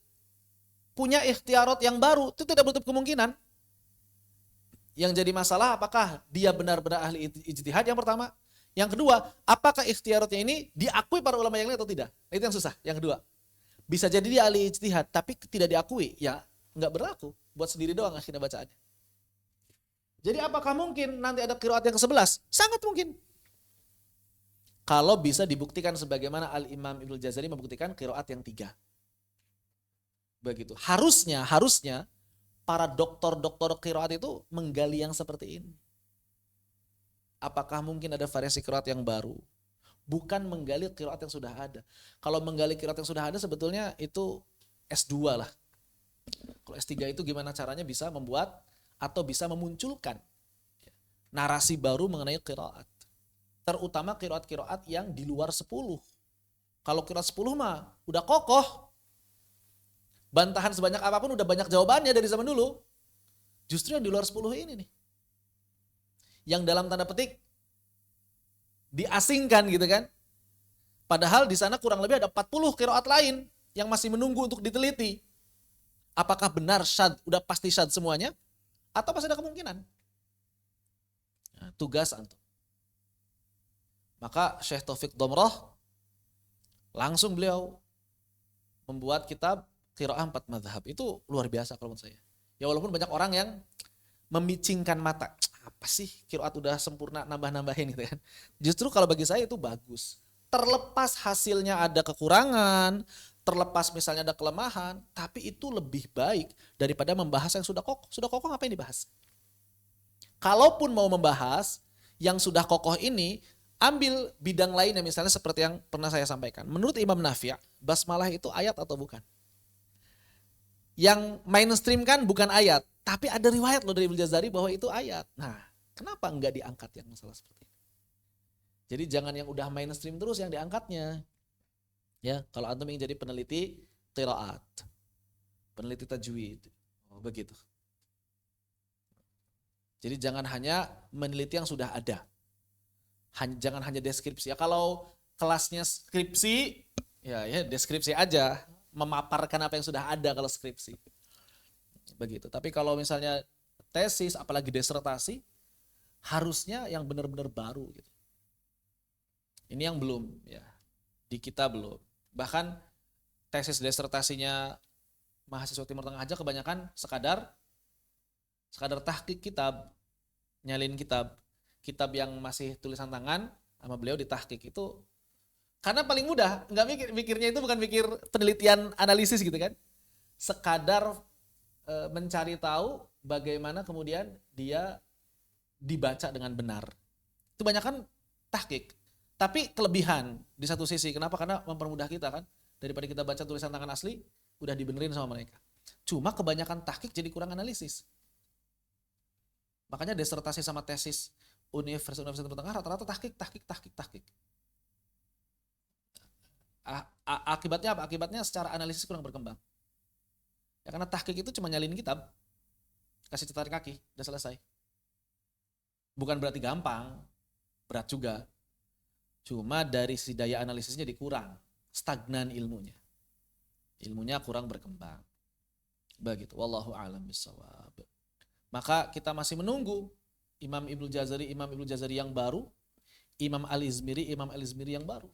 punya ikhtiarat yang baru, itu tidak menutup kemungkinan. Yang jadi masalah apakah dia benar-benar ahli ijtihad yang pertama. Yang kedua, apakah ikhtiaratnya ini diakui para ulama yang lain atau tidak? Nah, itu yang susah. Yang kedua, bisa jadi dia ahli ijtihad tapi tidak diakui, ya nggak berlaku. Buat sendiri doang akhirnya bacaannya. Jadi apakah mungkin nanti ada qiraat yang ke-11? Sangat mungkin. Kalau bisa dibuktikan sebagaimana Al-Imam Ibnu Jazari membuktikan qiraat yang 3. Begitu. Harusnya para doktor-doktor qiraat itu menggali yang seperti ini. Apakah mungkin ada variasi qiraat yang baru? Bukan menggali qiraat yang sudah ada. Kalau menggali qiraat yang sudah ada sebetulnya itu S2 lah. Kalau S3 itu gimana caranya bisa membuat atau bisa memunculkan narasi baru mengenai qiraat. Terutama qiraat-qiraat yang di luar 10. Kalau qiraat 10 mah udah kokoh. Bantahan sebanyak apapun udah banyak jawabannya dari zaman dulu. Justru yang di luar 10 ini nih. Yang dalam tanda petik diasingkan gitu kan. Padahal di sana kurang lebih ada 40 qiraat lain yang masih menunggu untuk diteliti. Apakah benar syadz, udah pasti syadz semuanya? Atau masih ada kemungkinan? Nah, tugas antum. Maka Syekh Taufik Domroh langsung beliau membuat kitab Qiraah 4 Madhab. Itu luar biasa kalau menurut saya. Ya walaupun banyak orang yang memicingkan mata. Apa sih qiraat udah sempurna nambah-nambahin gitu kan. Justru kalau bagi saya itu bagus. Terlepas hasilnya ada kekurangan, terlepas misalnya ada kelemahan, tapi itu lebih baik daripada membahas yang sudah kokoh. Sudah kokoh ngapain dibahas? Kalaupun mau membahas yang sudah kokoh ini, ambil bidang lainnya misalnya seperti yang pernah saya sampaikan. Menurut Imam Nafi', basmalah itu ayat atau bukan? Yang mainstream kan bukan ayat, tapi ada riwayat loh dari Ibnu Jazari bahwa itu ayat. Nah, kenapa enggak diangkat yang masalah seperti ini? Jadi jangan yang udah mainstream terus yang diangkatnya. Ya, kalau antum ingin jadi peneliti qiraat, peneliti tajwid, begitu. Jadi jangan hanya meneliti yang sudah ada. Jangan hanya deskripsi. Ya, kalau kelasnya skripsi, ya deskripsi aja, memaparkan apa yang sudah ada kalau skripsi. Begitu. Tapi kalau misalnya tesis, apalagi disertasi, harusnya yang benar-benar baru gitu. Ini yang belum, ya. Di kita belum. Bahkan tesis disertasinya mahasiswa Timur Tengah aja kebanyakan sekadar tahqiq kitab, nyalin kitab yang masih tulisan tangan sama beliau ditahqiq itu karena paling mudah, nggak mikirnya itu bukan mikir penelitian analisis gitu kan, sekadar mencari tahu bagaimana kemudian dia dibaca dengan benar. Itu banyak kan tahqiq. Tapi kelebihan di satu sisi, kenapa? Karena mempermudah kita kan, daripada kita baca tulisan tangan asli, udah dibenerin sama mereka. Cuma kebanyakan tahqiq jadi kurang analisis. Makanya disertasi sama tesis Universitas Timur Tengah rata-rata tahqiq. Akibatnya apa? Akibatnya secara analisis kurang berkembang. Ya karena tahqiq itu cuma nyalin kitab, kasih catatan kaki, udah selesai. Bukan berarti gampang, berat juga. Cuma dari si daya analisisnya dikurang, stagnan ilmunya. Ilmunya kurang berkembang. Begitu. Wallahu a'lam bishawab. Maka kita masih menunggu Imam Ibnu Jazari yang baru, Imam Al-Izmiri yang baru.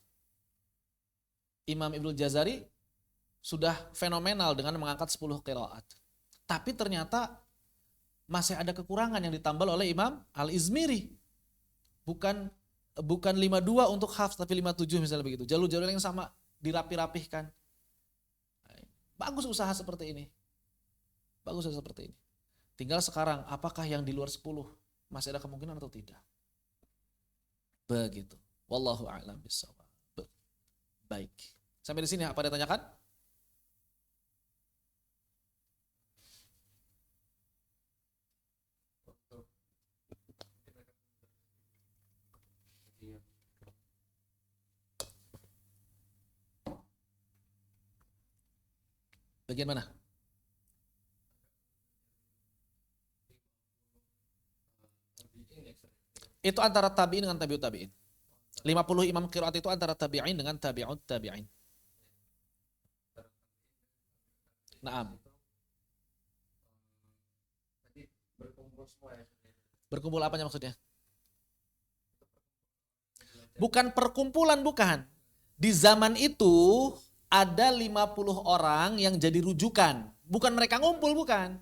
Imam Ibnu Jazari sudah fenomenal dengan mengangkat 10 qiraat. Tapi ternyata masih ada kekurangan yang ditambal oleh Imam Al-Izmiri. Bukan 52 untuk hafs tapi 57 misalnya begitu. Jalur-jalur yang sama dirapi-rapihkan. Bagus usaha seperti ini. Tinggal sekarang apakah yang di luar 10 masih ada kemungkinan atau tidak? Begitu. Wallahu a'lam bishawab. Baik. Sampai di sini apa ada tanyakan? Bagian mana? Itu antara tabi'in dengan tabi'ut tabi'in. 50 imam qiraat itu antara tabi'in dengan tabi'ut tabi'in. Naam. Berkumpul apanya maksudnya? Bukan perkumpulan, bukan. Di zaman itu ada 50 orang yang jadi rujukan. Bukan mereka ngumpul, bukan.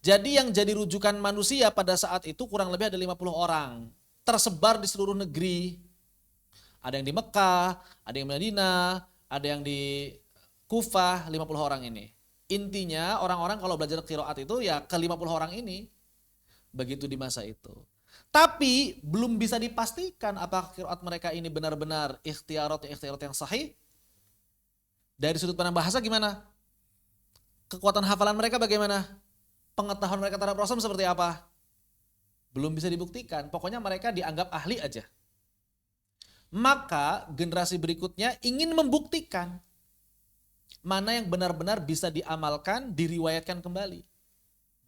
Jadi yang jadi rujukan manusia pada saat itu kurang lebih ada 50 orang. Tersebar di seluruh negeri. Ada yang di Mekah, ada yang di Madinah, ada yang di Kufah, 50 orang ini. Intinya orang-orang kalau belajar qiraat itu ya ke 50 orang ini. Begitu di masa itu. Tapi belum bisa dipastikan apakah qiraat mereka ini benar-benar ikhtiarat yang sahih. Dari sudut pandang bahasa gimana? Kekuatan hafalan mereka bagaimana? Pengetahuan mereka terhadap Rasul seperti apa? Belum bisa dibuktikan. Pokoknya mereka dianggap ahli aja. Maka generasi berikutnya ingin membuktikan mana yang benar-benar bisa diamalkan, diriwayatkan kembali.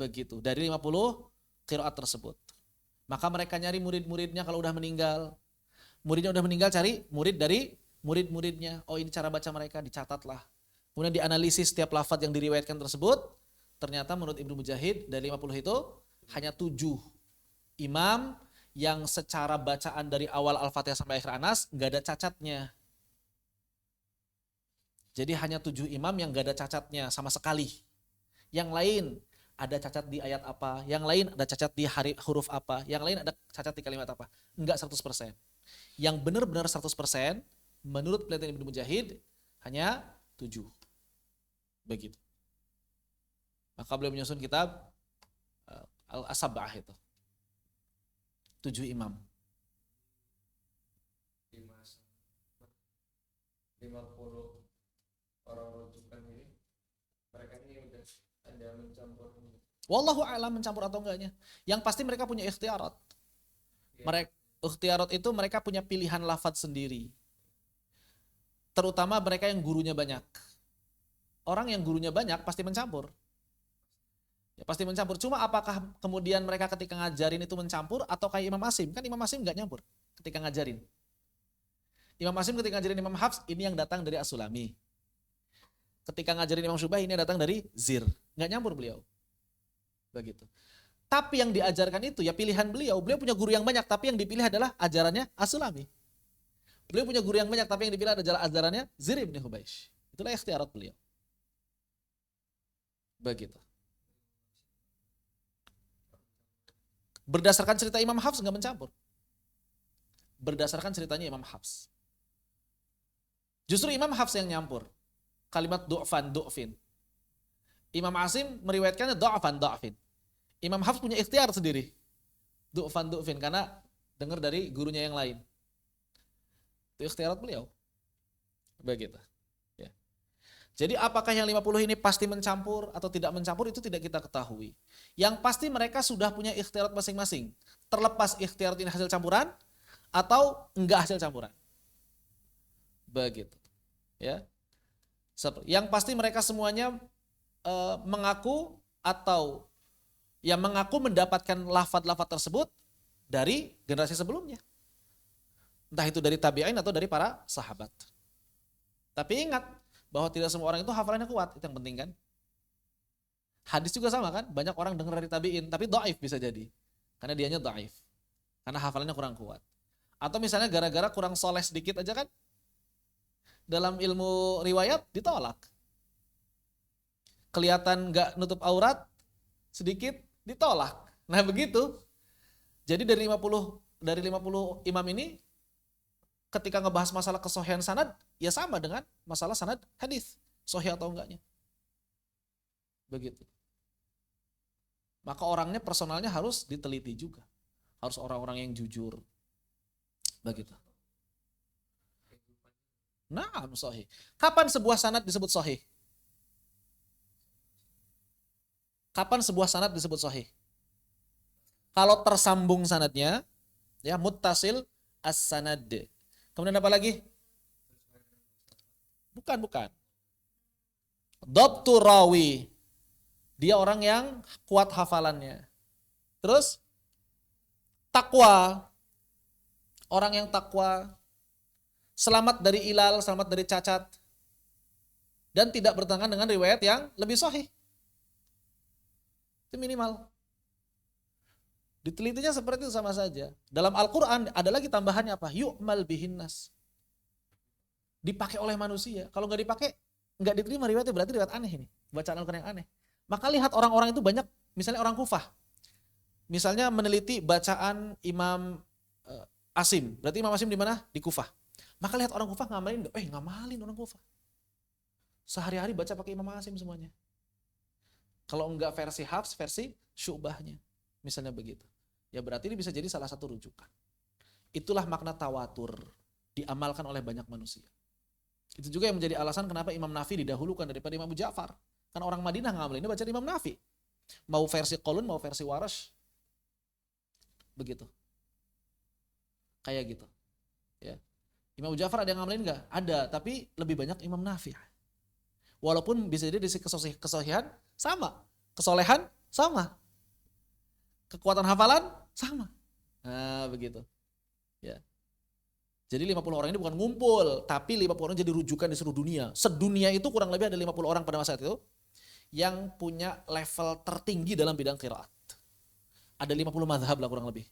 Begitu. Dari 50 qiraat tersebut. Maka mereka nyari murid-muridnya kalau udah meninggal. Muridnya udah meninggal, cari murid dari murid-muridnya. Oh, ini cara baca mereka, dicatatlah. Kemudian dianalisis setiap lafaz yang diriwayatkan tersebut. Ternyata menurut Ibnu Mujahid dari 50 itu hanya 7 imam yang secara bacaan dari awal Al-Fatihah sampai akhir Anas nggak ada cacatnya. Jadi hanya 7 imam yang nggak ada cacatnya sama sekali. Yang lain ada cacat di ayat apa, yang lain ada cacat di huruf apa, yang lain ada cacat di kalimat apa. Enggak 100%. Yang benar-benar 100% menurut penelitian Ibnu Mujahid hanya 7. Begitu. Maka beliau menyusun kitab Al-Asab'ah itu. 7 imam. 50 orang rujukan ini, mereka ini udah ada mencampur. Wallahu a'lam mencampur atau enggaknya. Yang pasti mereka punya ikhtiarat. Mereka ikhtiarat itu mereka punya pilihan lafaz sendiri. Terutama mereka yang gurunya banyak. Orang yang gurunya banyak pasti mencampur. Ya, pasti mencampur. Cuma apakah kemudian mereka ketika ngajarin itu mencampur atau kayak Imam Asim? Kan Imam Asim nggak nyampur ketika ngajarin. Imam Asim ketika ngajarin Imam Hafs, ini yang datang dari As-Sulami. Ketika ngajarin Imam Syu'bah, ini yang datang dari Zir. Nggak nyampur beliau. Begitu. Tapi yang diajarkan itu ya pilihan beliau. Beliau punya guru yang banyak, tapi yang dipilih adalah ajarannya As-Sulami. Beliau punya guru yang banyak, tapi yang dipilih adalah ajarannya Zir ibn Hubaysh. Itulah ikhtiarat beliau. Begitu. Berdasarkan cerita Imam Hafs nggak mencampur. Berdasarkan ceritanya Imam Hafs. Justru Imam Hafs yang nyampur. Kalimat du'fin. Imam Asim meriwayatkannya du'fin. Imam Hafs punya ikhtiar sendiri. Du'fin karena dengar dari gurunya yang lain. Itu ikhtiarat beliau. Begitu. Ya. Jadi apakah yang 50 ini pasti mencampur atau tidak mencampur itu tidak kita ketahui. Yang pasti mereka sudah punya ikhtiarat masing-masing. Terlepas ikhtiarat ini hasil campuran atau enggak hasil campuran. Begitu. Ya. Yang pasti mereka semuanya mengaku atau yang mengaku mendapatkan lafaz-lafaz tersebut dari generasi sebelumnya. Entah itu dari tabi'in atau dari para sahabat. Tapi ingat bahwa tidak semua orang itu hafalannya kuat, itu yang penting kan. Hadis juga sama kan, banyak orang dengar dari tabi'in tapi dhaif bisa jadi. Karena dianya dhaif. Karena hafalannya kurang kuat. Atau misalnya gara-gara kurang soleh sedikit aja kan, dalam ilmu riwayat ditolak. Kelihatan gak nutup aurat sedikit ditolak. Nah begitu. Jadi dari 50 imam ini ketika ngebahas masalah kesohihan sanad ya sama dengan masalah sanad hadis, sahih atau enggaknya. Begitu. Maka orangnya personalnya harus diteliti juga. Harus orang-orang yang jujur. Begitu. Naam sahih. Kapan sebuah sanad disebut sahih? Kapan sebuah sanad disebut sahih? Kalau tersambung sanadnya, ya muttasil as-sanad. Kemudian apa lagi? Bukan. Dhabtu rawi. Dia orang yang kuat hafalannya. Terus takwa. Orang yang takwa. Selamat dari ilal, selamat dari cacat. Dan tidak bertentangan dengan riwayat yang lebih sahih. Itu minimal. Ditelitinya seperti itu sama saja. Dalam Al-Quran ada lagi tambahannya apa? Yu'mal bihinnas. Dipakai oleh manusia. Kalau nggak dipakai, nggak diterima riwayatnya, berarti riwayat aneh ini. Bacaan Al-Quran yang aneh. Maka lihat orang-orang itu banyak, misalnya orang Kufah. Misalnya meneliti bacaan Imam Asim. Berarti Imam Asim di mana? Di Kufah. Maka lihat orang Kufah ngamalin orang Kufah. Sehari-hari baca pakai Imam Asim semuanya. Kalau enggak versi Hafs, versi Syu'bahnya. Misalnya begitu. Ya berarti ini bisa jadi salah satu rujukan. Itulah makna tawatur. Diamalkan oleh banyak manusia. Itu juga yang menjadi alasan kenapa Imam Nafi didahulukan daripada Imam Abu Ja'far. Kan orang Madinah ngamalinnya baca Imam Nafi. Mau versi Qulun, mau versi Warash. Begitu. Kayak gitu. Ya. Imam Abu Ja'far ada yang ngamalin enggak? Ada, tapi lebih banyak Imam Nafi. Walaupun bisa jadi dari kesohihan sama. Kesolehan sama. Kekuatan hafalan sama. Nah, begitu. Ya. Jadi 50 orang ini bukan ngumpul, tapi 50 orang jadi rujukan di seluruh dunia. Sedunia itu kurang lebih ada 50 orang pada masa itu yang punya level tertinggi dalam bidang qiraat. Ada 50 mazhab lah kurang lebih.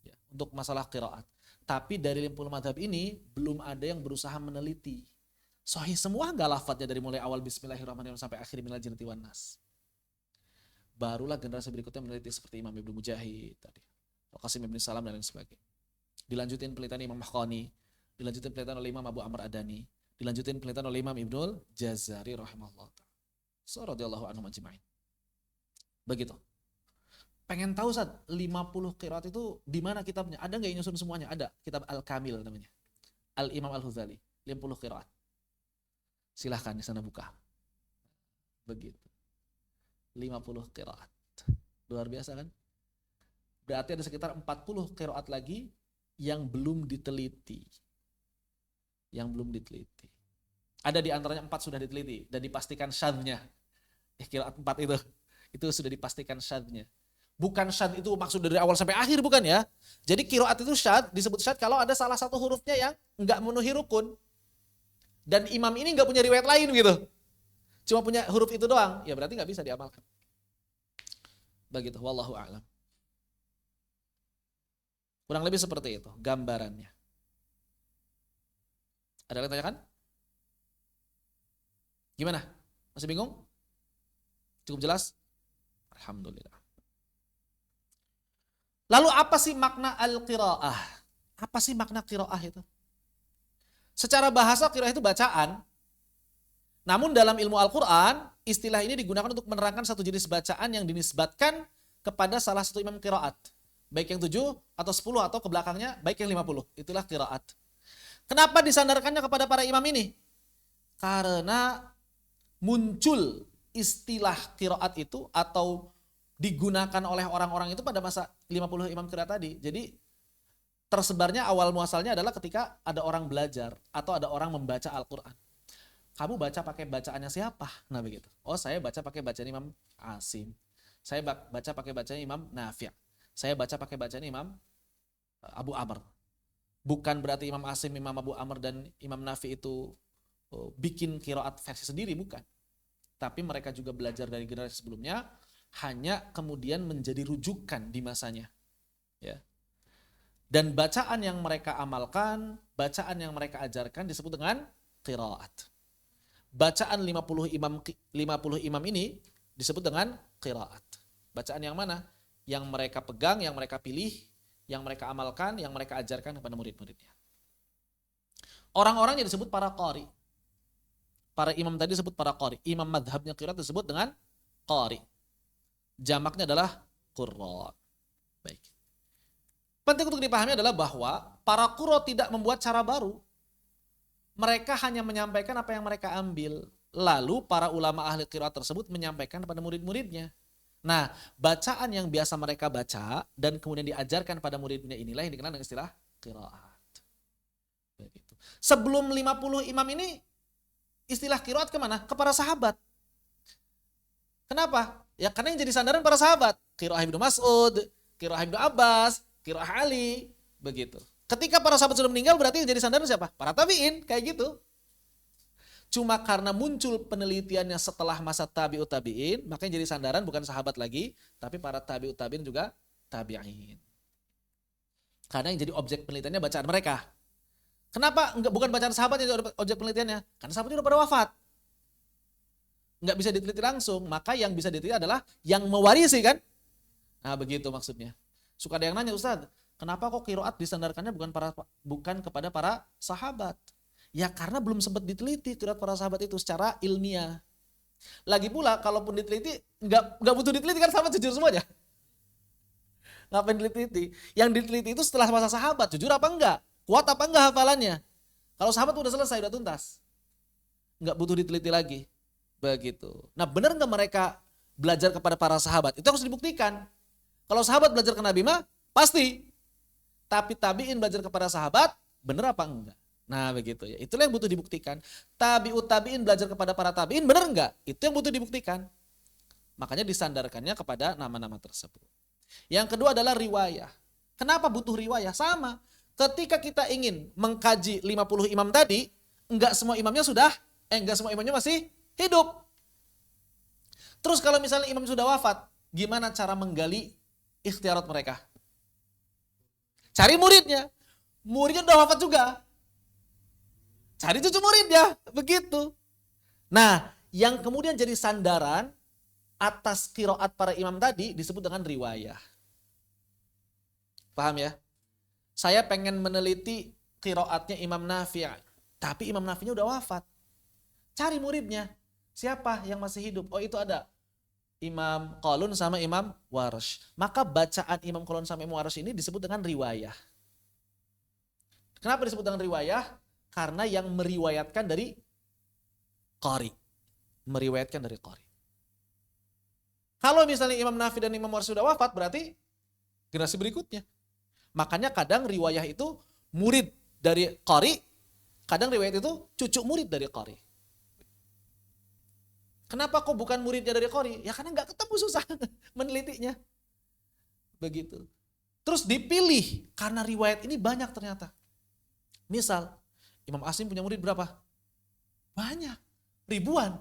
Ya, untuk masalah qiraat. Tapi dari 50 mazhab ini belum ada yang berusaha meneliti. Sahih semua enggak lafadznya dari mulai awal bismillahirrahmanirrahim sampai akhir minal jinnati wan nas. Barulah generasi berikutnya meneliti seperti Imam Ibnu Mujahid tadi, Qasim Ibn Salam dan lain sebagainya. Dilanjutin penelitian Imam Mahqani, dilanjutin penelitian oleh Imam Abu Amr Adani, dilanjutin penelitian oleh Imam Ibnul Jazari rahimahullah ta'ala. So radhiyallahu anhum ajma'in. Begitu. Pengen tahu Ustaz, 50 qiraat itu di mana kitabnya? Ada enggak yang nyusun semuanya? Ada. Kitab Al-Kamil namanya. Al-Imam Al-Huzali, 50 qiraat. Silahkan di sana buka. Begitu. 50 qiraat. Luar biasa kan? Berarti ada sekitar 40 qiraat lagi yang belum diteliti. Yang belum diteliti. Ada di antaranya 4 sudah diteliti dan dipastikan syadznya. Qiraat 4 itu sudah dipastikan syadznya. Bukan syadz itu maksud dari awal sampai akhir, bukan ya. Jadi qiraat itu syadz, disebut syadz kalau ada salah satu hurufnya yang enggak memenuhi rukun. Dan imam ini enggak punya riwayat lain gitu. Cuma punya huruf itu doang, ya berarti enggak bisa diamalkan. Begitu, wallahu a'lam. Kurang lebih seperti itu gambarannya. Ada yang tanyakan? Gimana? Masih bingung? Cukup jelas? Alhamdulillah. Lalu apa sih makna al-qiraah? Apa sih makna qiraah itu? Secara bahasa qiraah itu bacaan. Namun dalam ilmu Al-Quran, istilah ini digunakan untuk menerangkan satu jenis bacaan yang dinisbatkan kepada salah satu imam qiraat. Baik yang 7 atau 10 atau ke belakangnya, baik yang 50. Itulah qiraat. Kenapa disandarkannya kepada para imam ini? Karena muncul istilah qiraat itu atau digunakan oleh orang-orang itu pada masa 50 imam qiraat tadi. Jadi tersebarnya awal muasalnya adalah ketika ada orang belajar atau ada orang membaca Al-Quran. kamu baca pakai bacaannya siapa? Nah begitu. Oh saya baca pakai bacaan Imam Asim. Saya baca pakai bacaan Imam Nafi'. Saya baca pakai bacaan Imam Abu Amr. Bukan berarti Imam Asim, Imam Abu Amr, dan Imam Nafi itu bikin qiraat versi sendiri, bukan. Tapi mereka juga belajar dari generasi sebelumnya, hanya kemudian menjadi rujukan di masanya. Ya. Dan bacaan yang mereka amalkan, bacaan yang mereka ajarkan disebut dengan qiraat. Bacaan 50 imam ini disebut dengan qiraat. Bacaan yang mana? Yang mereka pegang, yang mereka pilih, yang mereka amalkan, yang mereka ajarkan kepada murid-muridnya. Orang-orangnya disebut para qari. Para imam tadi disebut para qari. Imam madhabnya qiraat disebut dengan qari. Jamaknya adalah qurra. Baik. Penting untuk dipahami adalah bahwa para qurra tidak membuat cara baru. Mereka hanya menyampaikan apa yang mereka ambil. Lalu para ulama ahli qiraat tersebut menyampaikan kepada murid-muridnya. Nah, bacaan yang biasa mereka baca dan kemudian diajarkan pada murid-muridnya inilah yang dikenal dengan istilah qiraat. Begitu. Sebelum 50 imam ini, istilah qiraat kemana? Ke para sahabat. Kenapa? Ya karena yang jadi sandaran para sahabat. Qiraah Ibnu Mas'ud, qiraah Ibnu Abbas, qiraah Ali, begitu. Ketika para sahabat sudah meninggal, berarti yang jadi sandaran siapa? Para tabi'in, kayak gitu. Cuma karena muncul penelitiannya setelah masa tabi'ut tabi'in, makanya jadi sandaran bukan sahabat lagi, tapi para tabi'ut tabi'in juga tabi'in. Karena yang jadi objek penelitiannya bacaan mereka. Kenapa bukan bacaan sahabat yang jadi objek penelitiannya? Karena sahabatnya udah pada wafat. Nggak bisa diteliti langsung, maka yang bisa diteliti adalah yang mewarisi kan? Nah begitu maksudnya. Suka ada yang nanya, Ustaz, kenapa kok qiraat disandarkannya bukan kepada para sahabat? Ya karena belum sempat diteliti qiraat para sahabat itu secara ilmiah. Lagi pula kalaupun diteliti nggak butuh diteliti kan, sahabat jujur semuanya. Ngapain diteliti? Yang diteliti itu setelah masa sahabat, jujur apa enggak? Kuat apa enggak hafalannya? Kalau sahabat udah selesai, udah tuntas. Nggak butuh diteliti lagi. Begitu. Nah benar nggak mereka belajar kepada para sahabat? Itu harus dibuktikan. Kalau sahabat belajar ke Nabi mah pasti. Tapi tabi'in belajar kepada sahabat, benar apa enggak? Nah begitu ya. Itulah yang butuh dibuktikan. Tabi'ut tabi'in belajar kepada para tabi'in, benar enggak? Itu yang butuh dibuktikan. Makanya disandarkannya kepada nama-nama tersebut. Yang kedua adalah riwayah. Kenapa butuh riwayah? Sama. Ketika kita ingin mengkaji 50 imam tadi, enggak semua imamnya masih hidup. Terus kalau misalnya imam sudah wafat, gimana cara menggali ikhtiarat mereka? Cari muridnya. Muridnya udah wafat juga. Cari cucu muridnya. Begitu. Nah, yang kemudian jadi sandaran atas qiraat para imam tadi disebut dengan riwayah. Paham ya? Saya pengen meneliti qiraatnya Imam Nafi', tapi Imam Nafi'nya udah wafat. Cari muridnya. Siapa yang masih hidup? Oh itu ada Imam Qalun sama Imam Warsh. Maka bacaan Imam Qalun sama Imam Warsh ini disebut dengan riwayah. Kenapa disebut dengan riwayah? Karena yang meriwayatkan dari qari. Meriwayatkan dari qari. Kalau misalnya Imam Nafi dan Imam Warsh sudah wafat, berarti generasi berikutnya. Makanya kadang riwayah itu murid dari qari, kadang riwayat itu cucu murid dari qari. Kenapa kok bukan muridnya dari qari? Ya karena nggak ketemu, susah menelitinya. Begitu. Terus dipilih karena riwayat ini banyak ternyata. Misal Imam Asim punya murid berapa? Banyak, ribuan.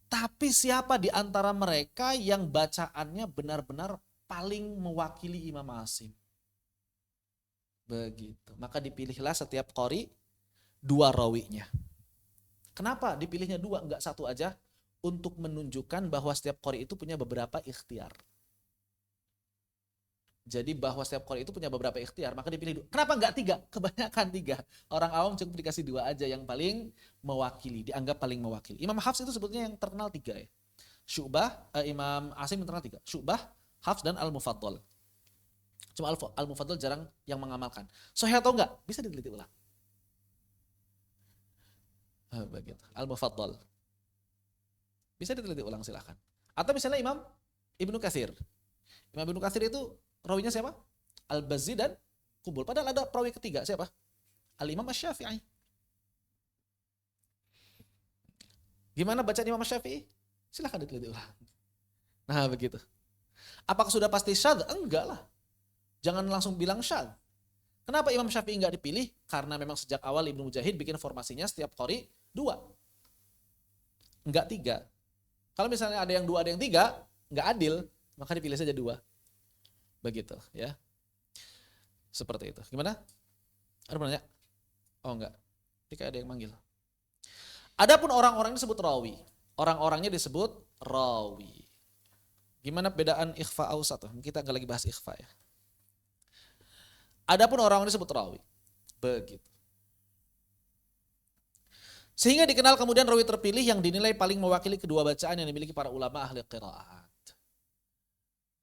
Tapi siapa di antara mereka yang bacaannya benar-benar paling mewakili Imam Asim? Begitu. Maka dipilihlah setiap qari 2 rawinya. Kenapa dipilihnya 2, enggak 1 aja? Untuk menunjukkan bahwa setiap qari itu punya beberapa ikhtiar. Jadi bahwa setiap qari itu punya beberapa ikhtiar, maka dipilih 2. Kenapa enggak 3? Kebanyakan 3. Orang awam cukup dikasih 2 aja yang paling mewakili, dianggap paling mewakili. Imam Hafs itu sebetulnya yang terkenal 3 ya. Imam Asim yang terkenal 3. Syu'bah, Hafs, dan Al-Mufaddal. Cuma Al-Mufaddal jarang yang mengamalkan. Sahih atau enggak? Bisa diteliti ulang. Begitu. Al-Mufaddal. Bisa diteliti ulang silahkan. Atau misalnya Imam Ibnu Katsir. Imam Ibnu Katsir itu rawinya siapa? Al-Bazzi dan Qubul. Padahal ada perawi ketiga siapa? Al-Imam Asy-Syafi'i. Gimana bacaan Imam Syafi'i? Silahkan diteliti ulang. Nah begitu. Apakah sudah pasti syadz? Enggak lah. Jangan langsung bilang syadz. Kenapa Imam Syafi'i enggak dipilih? Karena memang sejak awal Ibnu Mujahid bikin formasinya setiap qori 2. Enggak 3. Kalau misalnya ada yang 2, ada yang 3, enggak adil, maka dipilih saja 2. Begitu ya. Seperti itu. Gimana? Ada penanya? Oh enggak. Ini kayak ada yang manggil. Adapun orang-orang disebut rawi. Orang-orangnya disebut rawi. Gimana bedaan ikhfa ausat tuh? Kita enggak lagi bahas ikhfa ya. Adapun orang-orang disebut rawi. Begitu. Sehingga dikenal kemudian rawi terpilih yang dinilai paling mewakili kedua bacaan yang dimiliki para ulama ahli qiraat.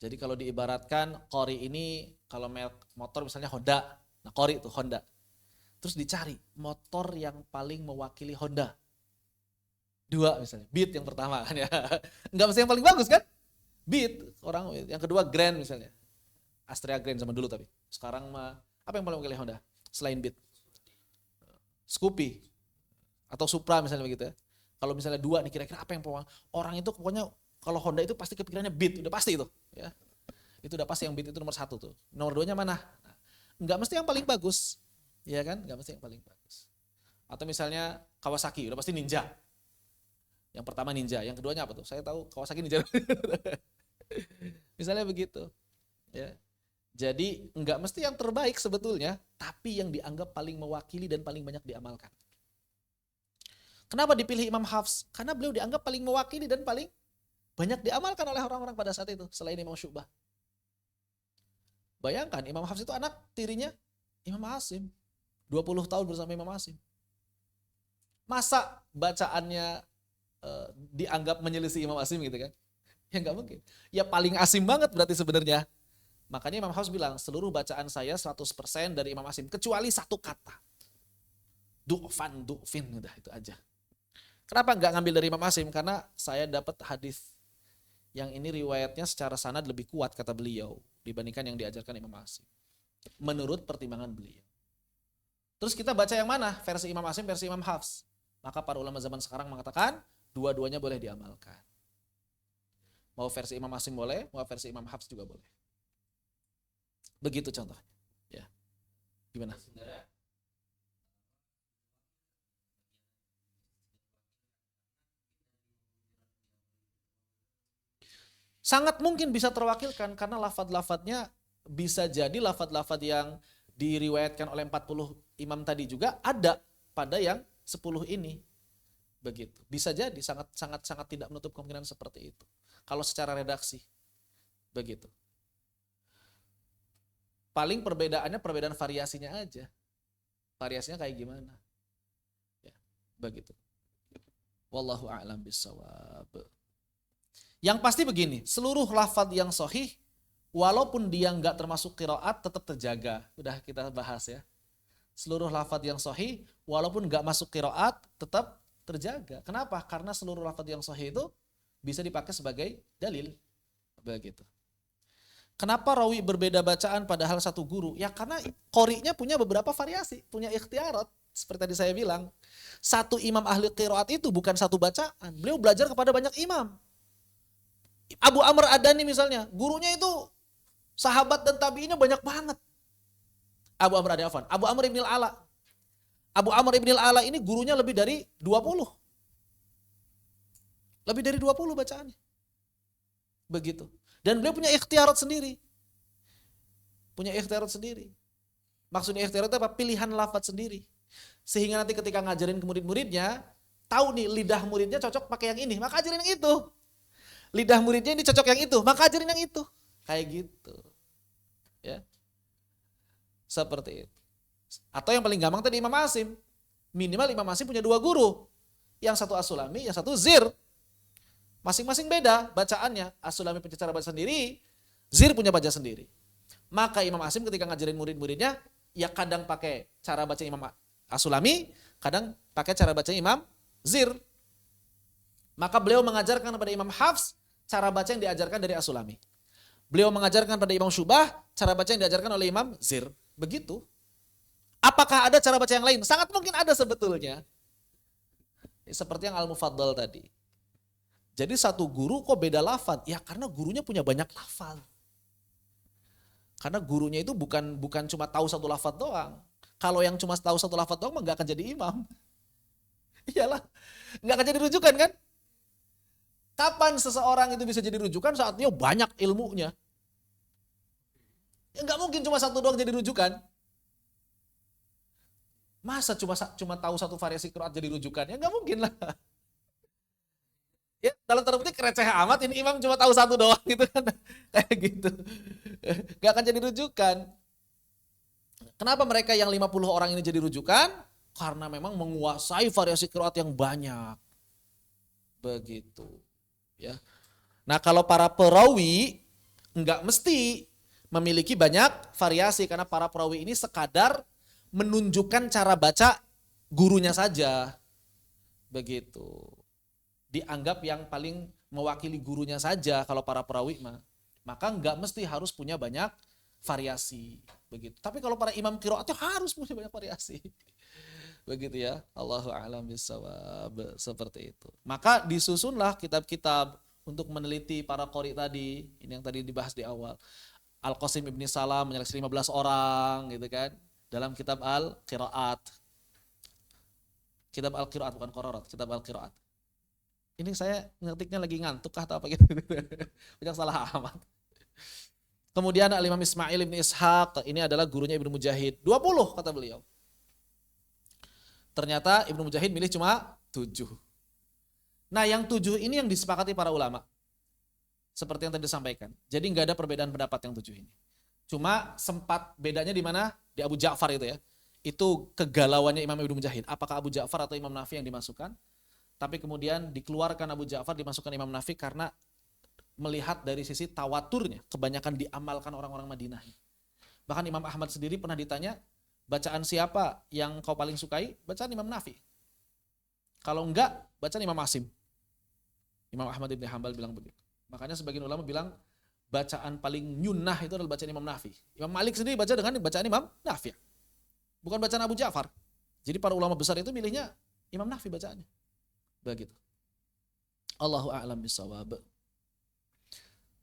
Jadi kalau diibaratkan qori ini, kalau motor misalnya Honda. Nah qori itu Honda. Terus dicari motor yang paling mewakili Honda. 2 misalnya, Beat yang pertama kan ya. Enggak mesti yang paling bagus kan? Beat, orang yang kedua Grand misalnya. Astrea Grand zaman dulu tapi. Sekarang mah apa yang paling mewakili Honda selain Beat? Scoopy atau Supra misalnya begitu ya. Kalau misalnya 2 nih kira-kira apa yang orang itu pokoknya kalau Honda itu pasti kepikirannya Beat, udah pasti itu ya. Itu udah pasti yang Beat itu nomor 1 tuh. Nomor 2-nya mana? Nah, enggak mesti yang paling bagus. Ya kan? Enggak mesti yang paling bagus. Atau misalnya Kawasaki, udah pasti Ninja. Yang pertama Ninja, yang keduanya apa tuh? Saya tahu Kawasaki Ninja. Misalnya begitu. Ya. Jadi enggak mesti yang terbaik sebetulnya, tapi yang dianggap paling mewakili dan paling banyak diamalkan. Kenapa dipilih Imam Hafs? Karena beliau dianggap paling mewakili dan paling banyak diamalkan oleh orang-orang pada saat itu selain Imam Syu'bah. Bayangkan Imam Hafs itu anak tirinya Imam Asim. 20 tahun bersama Imam Asim. Masa bacaannya dianggap menyelisih Imam Asim gitu kan? Ya enggak mungkin. Ya paling asim banget berarti sebenarnya. Makanya Imam Hafs bilang, seluruh bacaan saya 100% dari Imam Asim kecuali 1 kata. Du'fin, udah itu aja. Kenapa enggak ngambil dari Imam Asim? Karena saya dapat hadis yang ini riwayatnya secara sanad lebih kuat kata beliau dibandingkan yang diajarkan Imam Asim. Menurut pertimbangan beliau. Terus kita baca yang mana? Versi Imam Asim, versi Imam Hafs. Maka para ulama zaman sekarang mengatakan dua-duanya boleh diamalkan. Mau versi Imam Asim boleh, mau versi Imam Hafs juga boleh. Begitu contohnya. Ya. Gimana? Sangat mungkin bisa terwakilkan karena lafadz-lafadznya bisa jadi lafadz-lafadz yang diriwayatkan oleh 40 imam tadi juga ada pada yang 10 ini. Begitu. Bisa jadi sangat tidak menutup kemungkinan seperti itu. Kalau secara redaksi. Begitu. Paling perbedaannya perbedaan variasinya aja. Variasinya kayak gimana? Ya, begitu. Wallahu a'lam bishawab. Yang pasti begini, seluruh lafadz yang sahih walaupun dia nggak termasuk qiraat tetap terjaga. Udah kita bahas ya. Seluruh lafadz yang sahih walaupun nggak masuk qiraat tetap terjaga. Kenapa? Karena seluruh lafadz yang sahih itu bisa dipakai sebagai dalil. Begitu. Kenapa rawi berbeda bacaan padahal satu guru? Ya karena qori'nya punya beberapa variasi, punya ikhtiarat. Seperti tadi saya bilang, satu imam ahli qiraat itu bukan satu bacaan. Beliau belajar kepada banyak imam. Abu Amr Adani misalnya, gurunya itu sahabat dan tabi'innya banyak banget. Abu Amr Adani, Abu Amr ibn al-Ala. Abu Amr ibn al-Ala ini gurunya lebih dari 20. Lebih dari 20 bacaannya. Begitu. Dan beliau punya ikhtiarat sendiri. Punya ikhtiarat sendiri. Maksudnya ikhtiarat itu apa? Pilihan lafadz sendiri. Sehingga nanti ketika ngajarin ke murid-muridnya, tahu nih lidah muridnya cocok pakai yang ini, maka ajarin yang itu. Lidah muridnya ini cocok yang itu, maka ajarin yang itu. Kayak gitu. Ya. Seperti itu. Atau yang paling gampang tadi Imam Asim. Minimal Imam Asim punya 2 guru. Yang satu As-Sulami, yang satu Zir. Masing-masing beda bacaannya. As-Sulami punya cara baca sendiri, Zir punya baca sendiri. Maka Imam Asim ketika ngajarin murid-muridnya, ya kadang pakai cara baca Imam As-Sulami, kadang pakai cara baca Imam Zir. Maka beliau mengajarkan kepada Imam Hafs cara baca yang diajarkan dari As-Sulami. Beliau mengajarkan pada Imam Syu'bah cara baca yang diajarkan oleh Imam Zir. Begitu. Apakah ada cara baca yang lain? Sangat mungkin ada sebetulnya. Seperti yang Al-Mufaddal tadi. Jadi satu guru kok beda lafaz? Ya karena gurunya punya banyak lafaz. Karena gurunya itu bukan cuma tahu satu lafaz doang. Kalau yang cuma tahu satu lafaz doang mah nggak akan jadi imam. Iyalah, nggak akan jadi rujukan kan? Kapan seseorang itu bisa jadi rujukan? Saat dia banyak ilmunya. Ya nggak mungkin cuma satu doang jadi rujukan. Masa cuma tahu satu variasi qiraat jadi rujukan? Ya nggak mungkin lah. Ya dalam tanda petik receh amat ini imam cuma tahu satu doang gitu kan. Kayak gitu. Nggak akan jadi rujukan. Kenapa mereka yang 50 orang ini jadi rujukan? Karena memang menguasai variasi qiraat yang banyak. Begitu. Ya. Nah, kalau para perawi nggak mesti memiliki banyak variasi karena para perawi ini sekadar menunjukkan cara baca gurunya saja. Begitu. Dianggap yang paling mewakili gurunya saja kalau para perawi mah. Maka nggak mesti harus punya banyak variasi. Begitu. Tapi kalau para imam qiraatnya harus punya banyak variasi. Begitu ya. Allahu a'lam bishawab. Seperti itu. Maka disusunlah kitab-kitab untuk meneliti para qori tadi. Ini yang tadi dibahas di awal. Al-Qasim Ibni Salam menyeleksi 15 orang gitu kan. Dalam kitab Al-Qiraat. Kitab Al-Qiraat bukan Qararat, kitab Al-Qiraat. Ini saya ngetiknya lagi ngantuk atau apa gitu. Banyak salah amat. Kemudian Al-Imam Ismail Ibni Ishaq, ini adalah gurunya Ibnu Mujahid. 20 kata beliau. Ternyata Ibnu Mujahid milih cuma 7. Nah yang 7 ini yang disepakati para ulama. Seperti yang tadi disampaikan. Jadi nggak ada perbedaan pendapat yang 7 ini. Cuma sempat bedanya di mana? Di Abu Ja'far itu ya. Itu kegalauannya Imam Ibnu Mujahid. Apakah Abu Ja'far atau Imam Nafi yang dimasukkan? Tapi kemudian dikeluarkan Abu Ja'far, dimasukkan Imam Nafi karena melihat dari sisi tawaturnya, kebanyakan diamalkan orang-orang Madinah. Bahkan Imam Ahmad sendiri pernah ditanya, bacaan siapa yang kau paling sukai? Bacaan Imam Nafi. Kalau enggak, bacaan Imam Asim. Imam Ahmad Ibn Hanbal bilang begitu. Makanya sebagian ulama bilang, bacaan paling nyunnah itu adalah bacaan Imam Nafi. Imam Malik sendiri baca dengan bacaan Imam Nafi. Bukan bacaan Abu Ja'far. Jadi para ulama besar itu milihnya Imam Nafi bacaannya. Begitu. Allahu a'lam bishawab.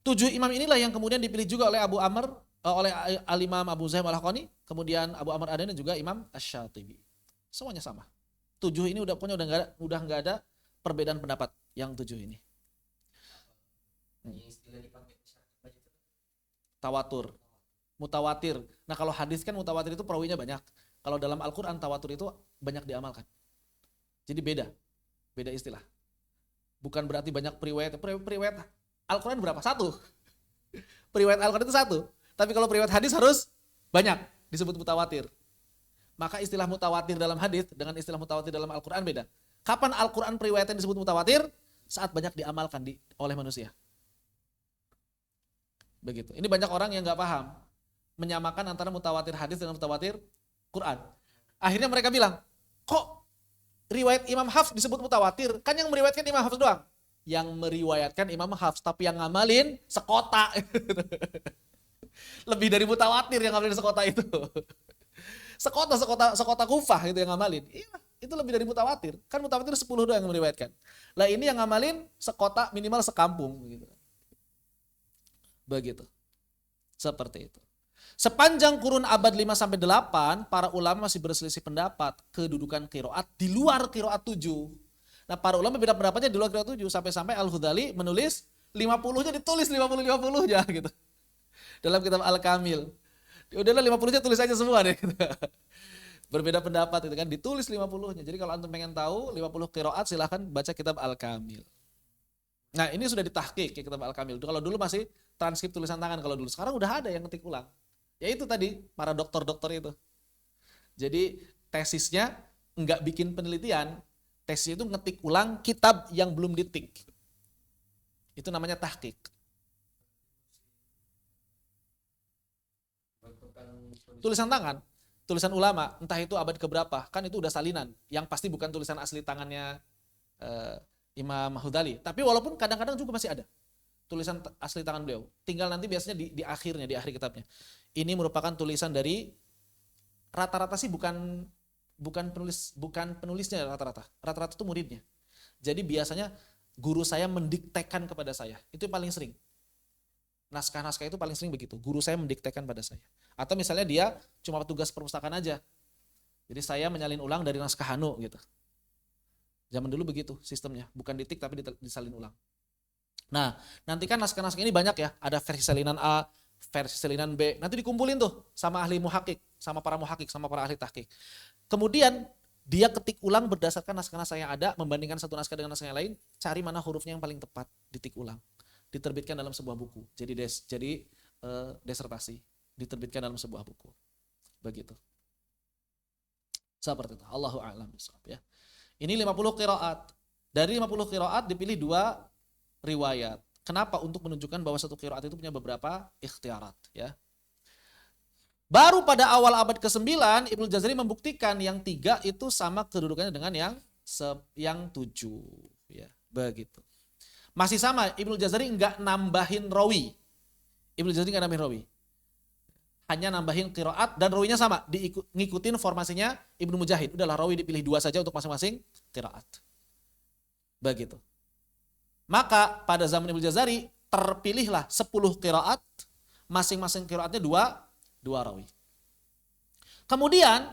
7 imam inilah yang kemudian dipilih juga oleh Abu Amr, oleh Al-Imam Abu Zaim Al-Haqqani, kemudian Abu Amr Adani dan juga Imam Asy-Syatibi. Semuanya sama. 7 ini udah nggak ada perbedaan pendapat yang 7 ini. Tawatur, mutawatir. Nah kalau hadis kan mutawatir itu perawinya banyak. Kalau dalam Al-Quran tawatur itu banyak diamalkan. Jadi beda istilah. Bukan berarti banyak periwayat Al-Quran berapa? 1. Periwayat Al-Quran itu 1. Tapi kalau periwayat hadis harus banyak, disebut mutawatir. Maka istilah mutawatir dalam hadis dengan istilah mutawatir dalam Al-Quran beda. Kapan Al-Quran periwayatnya disebut mutawatir? Saat banyak diamalkan oleh manusia. Begitu. Ini banyak orang yang nggak paham menyamakan antara mutawatir hadis dengan mutawatir Quran. Akhirnya mereka bilang, kok riwayat Imam Hafs disebut mutawatir? Kan yang meriwayatkan Imam Hafs doang. Yang meriwayatkan Imam Hafs, tapi yang ngamalin sekota. Lebih dari mutawatir yang ngamalin sekota itu. Sekota Kufah itu yang ngamalin. Iya, itu lebih dari mutawatir. Kan mutawatir 10 doang yang meriwayatkan. Lah ini yang ngamalin sekota minimal sekampung gitu. Begitu. Seperti itu. Sepanjang kurun abad 5 sampai 8, para ulama masih berselisih pendapat kedudukan qiraat di luar qiraat 7. Nah, para ulama beda pendapatnya di luar qiraat 7 sampai Al-Ghazali menulis 50-nya ditulis 50-50-nya gitu. Dalam kitab Al-Kamil. Udahlah 50-nya tulis aja semua deh gitu. Berbeda pendapat itu kan ditulis 50-nya. Jadi kalau antum pengen tahu 50 qiraat silahkan baca kitab Al-Kamil. Nah, ini sudah ditahqiq kitab Al-Kamil. Kalau dulu masih transkrip tulisan tangan kalau dulu. Sekarang udah ada yang ngetik ulang. Ya itu tadi, para dokter-dokter itu. Jadi tesisnya nggak bikin penelitian, tesisnya itu ngetik ulang kitab yang belum ditik. Itu namanya tahqiq. Tulisan tangan, tulisan ulama, entah itu abad keberapa, kan itu udah salinan. Yang pasti bukan tulisan asli tangannya Imam Ghazali. Tapi walaupun kadang-kadang juga masih ada tulisan asli tangan beliau. Tinggal nanti biasanya di akhirnya, di akhir kitabnya. Ini merupakan tulisan dari rata-rata sih bukan penulisnya rata-rata. Rata-rata itu muridnya. Jadi biasanya guru saya mendiktekan kepada saya. Itu yang paling sering. Naskah-naskah itu paling sering begitu. Guru saya mendiktekan pada saya. Atau misalnya dia cuma tugas perpustakaan aja. Jadi saya menyalin ulang dari naskah Hanu gitu. Zaman dulu begitu sistemnya, bukan ditik tapi disalin ulang. Nah, nanti kan naskah-naskah ini banyak ya, ada versi salinan A, versi salinan B, nanti dikumpulin tuh sama ahli muhakik, sama para muhakik, sama para ahli tahqiq. Kemudian dia ketik ulang berdasarkan naskah-naskah yang ada, membandingkan satu naskah dengan naskah yang lain, cari mana hurufnya yang paling tepat, ditik ulang. Diterbitkan dalam sebuah buku, jadi desertasi, diterbitkan dalam sebuah buku. Begitu. Seperti itu. Allahu a'lam bishawab ya. Ini 50 qiraat. Dari 50 qiraat dipilih 2 riwayat. Kenapa? Untuk menunjukkan bahwa satu qiraat itu punya beberapa ikhtiarat ya. Baru pada awal abad ke-9 Ibnu Jazari membuktikan yang 3 itu sama kedudukannya dengan yang 7 ya. Begitu. Masih sama, Ibnu Jazari enggak nambahin rawi. Ibnu Jazari enggak nambahin rawi. Hanya nambahin qiraat dan rawinya sama, ngikutin formasinya Ibnu Mujahid. Udahlah rawi dipilih 2 saja untuk masing-masing qiraat. Begitu. Maka pada zaman Ibnu Jazari terpilihlah 10 qiraat, masing-masing qiraatnya 2 rawi. Kemudian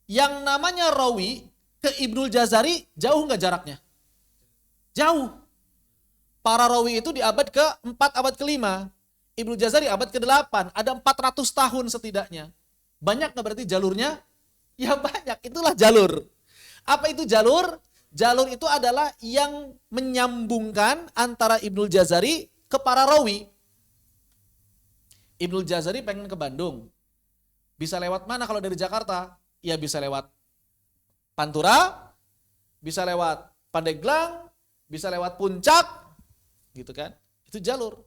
yang namanya rawi ke Ibnu Jazari jauh enggak jaraknya? Jauh. Para rawi itu di abad ke-4, abad ke-5. Ibnu Jazari abad ke-8, ada 400 tahun setidaknya. Banyak nggak berarti jalurnya? Ya banyak, itulah jalur. Apa itu jalur? Jalur itu adalah yang menyambungkan antara Ibnu Jazari ke para rawi. Ibnu Jazari pengen ke Bandung. Bisa lewat mana kalau dari Jakarta? Ya bisa lewat Pantura, bisa lewat Pandeglang, bisa lewat Puncak, gitu kan? Itu jalur.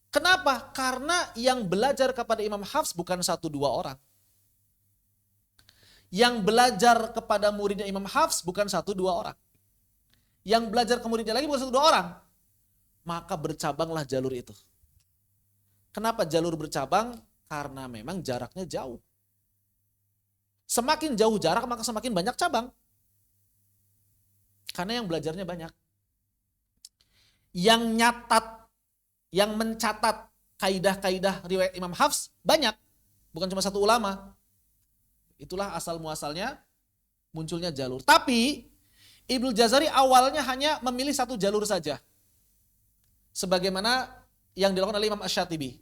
Kenapa? Karena yang belajar kepada Imam Hafs bukan 1-2 orang. Yang belajar kepada muridnya Imam Hafs bukan 1-2 orang. Yang belajar ke muridnya lagi bukan 1-2 orang. Maka bercabanglah jalur itu. Kenapa jalur bercabang? Karena memang jaraknya jauh. Semakin jauh jarak maka semakin banyak cabang. Karena yang belajarnya banyak. Yang nyatat, yang mencatat kaidah-kaidah riwayat Imam Hafs banyak, bukan cuma 1 ulama. Itulah asal muasalnya munculnya jalur. Tapi Ibnu Jazari awalnya hanya memilih 1 jalur saja. Sebagaimana yang dilakukan oleh Imam Asy-Syatibi.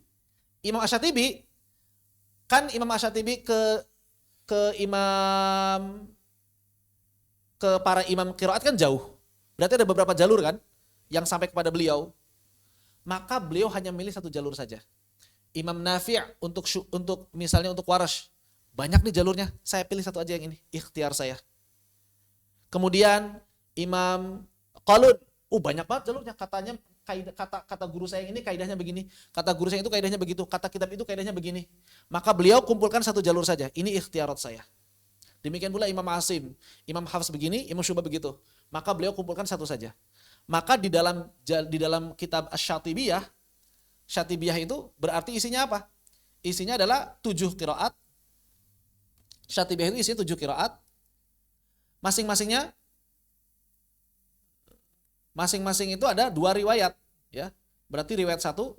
Imam Asy-Syatibi kan ke para imam qiraat kan jauh. Berarti ada beberapa jalur kan yang sampai kepada beliau. Maka beliau hanya milih 1 jalur saja. Imam Nafi' untuk misalnya untuk Warash, banyak nih jalurnya, saya pilih 1 aja yang ini, ikhtiar saya. Kemudian Imam Qalun, banyak banget jalurnya, katanya kata guru saya yang ini kaidahnya begini, kata guru saya itu kaidahnya begitu, kata kitab itu kaidahnya begini. Maka beliau kumpulkan 1 jalur saja, ini ikhtiarat saya. Demikian pula Imam Asim, Imam Hafs begini, Imam Syu'bah begitu. Maka beliau kumpulkan 1 saja. Maka di dalam kitab Asy-Syatibiyah, Syatibiyah itu berarti isinya apa? Isinya adalah 7 qiraat. Syatibiyah itu isinya 7 qiraat. Masing-masing itu ada 2 riwayat, ya. Berarti riwayat 1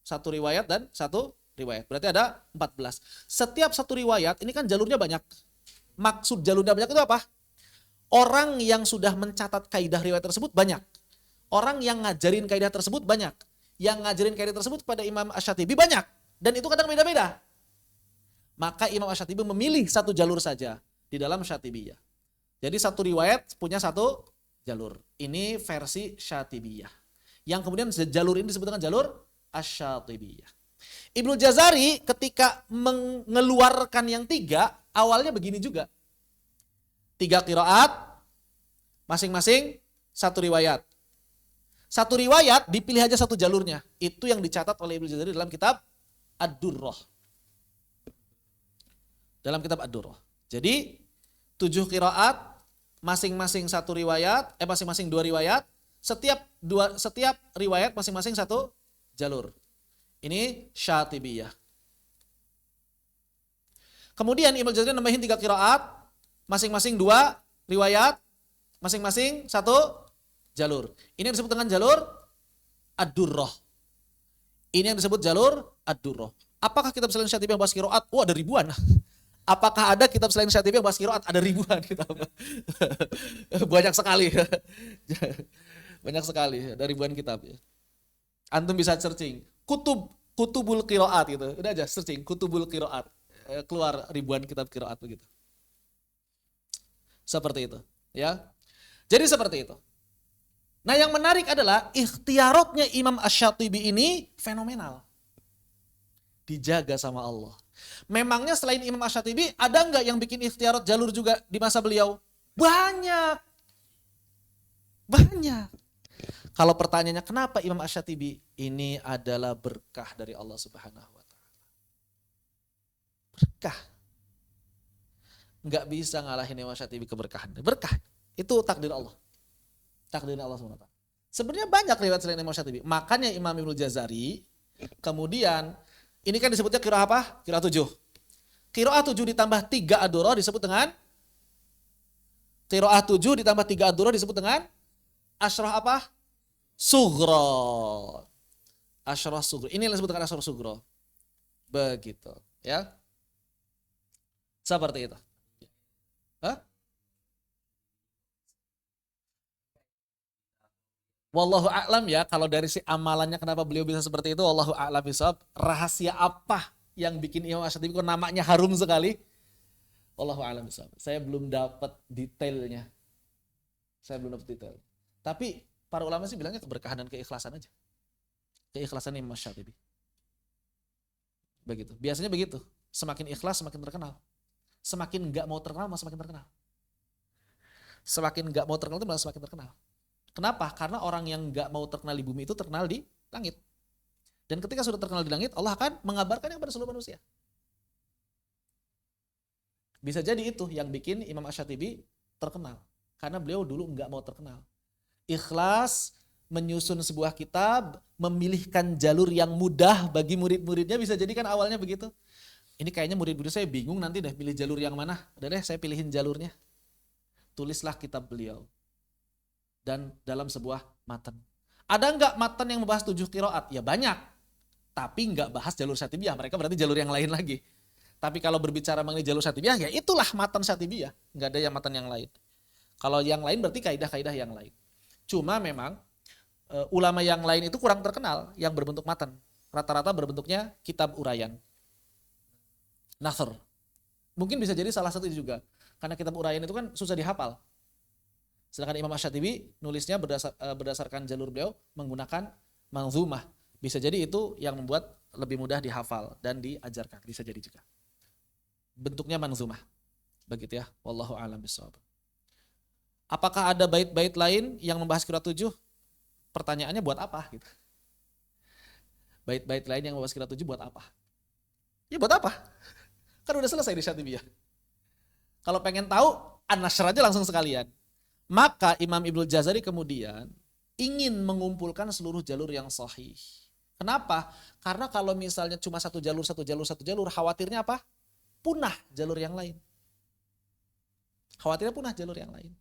riwayat dan 1 riwayat. Berarti ada 14. Setiap 1 riwayat ini kan jalurnya banyak. Maksud jalurnya banyak itu apa? Orang yang sudah mencatat kaidah riwayat tersebut banyak. Orang yang ngajarin kaidah tersebut banyak. Yang ngajarin kaidah tersebut kepada Imam Asy-Syatibi banyak. Dan itu kadang beda-beda. Maka Imam Asy-Syatibi memilih 1 jalur saja di dalam Syatibiyah. Jadi 1 riwayat punya 1 jalur. Ini versi Syatibiyah. Yang kemudian jalur ini disebut dengan jalur Asy-Syatibiyah. Ibnu Jazari ketika mengeluarkan yang 3, awalnya begini juga. 3 qiraat, masing-masing 1 riwayat. 1 riwayat dipilih aja 1 jalurnya. Itu yang dicatat oleh Ibnu Jazari dalam kitab Ad-Durrah. Dalam kitab Ad-Durrah. Jadi 7 qiraat, masing-masing 1 riwayat, masing-masing 2 riwayat. Setiap riwayat masing-masing 1 jalur. Ini Syatibiyah. Kemudian Ibnu Jazari nambahin 3 qiraat, masing-masing 2 riwayat, Masing-masing satu jalur. Ini yang disebut dengan jalur ad-durrah. Ini yang disebut jalur ad-durrah. Apakah kitab selain Syatibi yang bahas qiraat? Oh, ada ribuan. Apakah ada kitab selain Syatibi yang bahas qiraat? Ada ribuan kitab. Banyak sekali. Banyak sekali, ada ribuan kitab. Antum bisa searching kutubul qiraat gitu. Udah aja searching kutubul qiraat. Keluar ribuan kitab qiraat begitu. Seperti itu, ya. Jadi seperti itu. Nah, yang menarik adalah ikhtiaratnya Imam Asy-Syatibi ini fenomenal. Dijaga sama Allah. Memangnya selain Imam Asy-Syatibi ada nggak yang bikin ikhtiarat jalur juga di masa beliau? Banyak. Banyak. Kalau pertanyaannya kenapa Imam Asy-Syatibi? Ini adalah berkah dari Allah Subhanahu wa taala. Berkah. Nggak bisa ngalahin Imam Asy-Syatibi keberkahan. Berkah. Itu takdir Allah. Takdir Allah SWT. Sebenarnya banyak riwayat selain Imam Asy-Syatibi. Makanya Imam Ibnu Jazari kemudian ini kan disebutnya qiraah apa? Qiraah 7. Qiraah 7 ditambah 3 ad-durrah disebut dengan qiraah 7 ditambah 3 ad-durrah disebut dengan asyrah apa? Sughra. Asyrah sughra. Ini yang disebut dengan asyrah sughra. Begitu, ya. Seperti itu. Hah? Wallahu a'lam ya, kalau dari si amalannya kenapa beliau bisa seperti itu, wallahu a'lam bishawab. Rahasia apa yang bikin Imam Asy-Syatibi kok namanya harum sekali? Wallahu a'lam bishawab. Saya belum dapat detailnya. Tapi para ulama sih bilangnya keberkahan dan keikhlasan aja. Keikhlasan Imam Asy-Syatibi. Begitu. Biasanya begitu. Semakin ikhlas semakin terkenal. Semakin enggak mau terkenal malah semakin terkenal. Semakin enggak mau terkenal itu malah semakin terkenal. Kenapa? Karena orang yang nggak mau terkenal di bumi itu terkenal di langit. Dan ketika sudah terkenal di langit, Allah akan mengabarkannya kepada seluruh manusia. Bisa jadi itu yang bikin Imam Asy-Syatibi terkenal. Karena beliau dulu nggak mau terkenal. Ikhlas, menyusun sebuah kitab, memilihkan jalur yang mudah bagi murid-muridnya, bisa jadi kan awalnya begitu. Ini kayaknya murid-murid saya bingung nanti deh pilih jalur yang mana. Udah deh saya pilihin jalurnya. Tulislah kitab beliau. Dan dalam sebuah matan. Ada nggak matan yang membahas 7 qiraat? Ya banyak. Tapi nggak bahas jalur Syatibiyah. Mereka berarti jalur yang lain lagi. Tapi kalau berbicara mengenai jalur Syatibiyah, ya itulah matan Syatibiyah. Nggak ada yang matan yang lain. Kalau yang lain berarti kaidah-kaidah yang lain. Cuma memang ulama yang lain itu kurang terkenal yang berbentuk matan. Rata-rata berbentuknya kitab uraian. Nasr. Mungkin bisa jadi salah satu juga. Karena kitab uraian itu kan susah dihafal. Sedangkan Imam Asy-Syatibi nulisnya berdasarkan jalur beliau menggunakan manzumah. Bisa jadi itu yang membuat lebih mudah dihafal dan diajarkan. Bisa jadi juga. Bentuknya manzumah. Begitu ya. Wallahu a'lam bishawab. Apakah ada bait-bait lain yang membahas qiraat 7? Pertanyaannya buat apa gitu. Bait-bait lain yang membahas qiraat 7 buat apa? Ya buat apa? Kan udah selesai di Syatibiyah. Kalau pengen tahu, an-nashr aja langsung sekalian. Maka Imam Ibnu Jazari kemudian ingin mengumpulkan seluruh jalur yang sahih. Kenapa? Karena kalau misalnya cuma satu jalur, khawatirnya apa? Punah jalur yang lain. Khawatirnya punah jalur yang lain.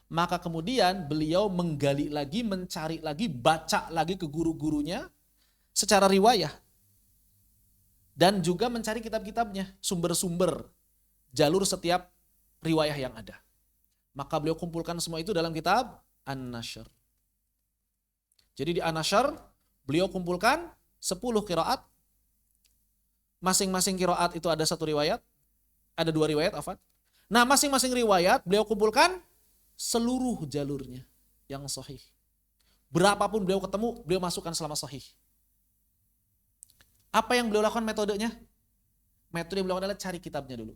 Maka kemudian beliau menggali lagi, mencari lagi, baca lagi ke guru-gurunya secara riwayah. Dan juga mencari kitab-kitabnya, sumber-sumber jalur setiap riwayah yang ada. Maka beliau kumpulkan semua itu dalam kitab An-Nashr. Jadi di An-Nashr beliau kumpulkan 10 qiraat. Masing-masing qiraat itu ada satu riwayat. Ada 2 riwayat, afwan. Nah, masing-masing riwayat beliau kumpulkan seluruh jalurnya yang sahih. Berapapun beliau ketemu, beliau masukkan selama sahih. Apa yang beliau lakukan metodenya? Metode yang beliau lakukan adalah cari kitabnya dulu.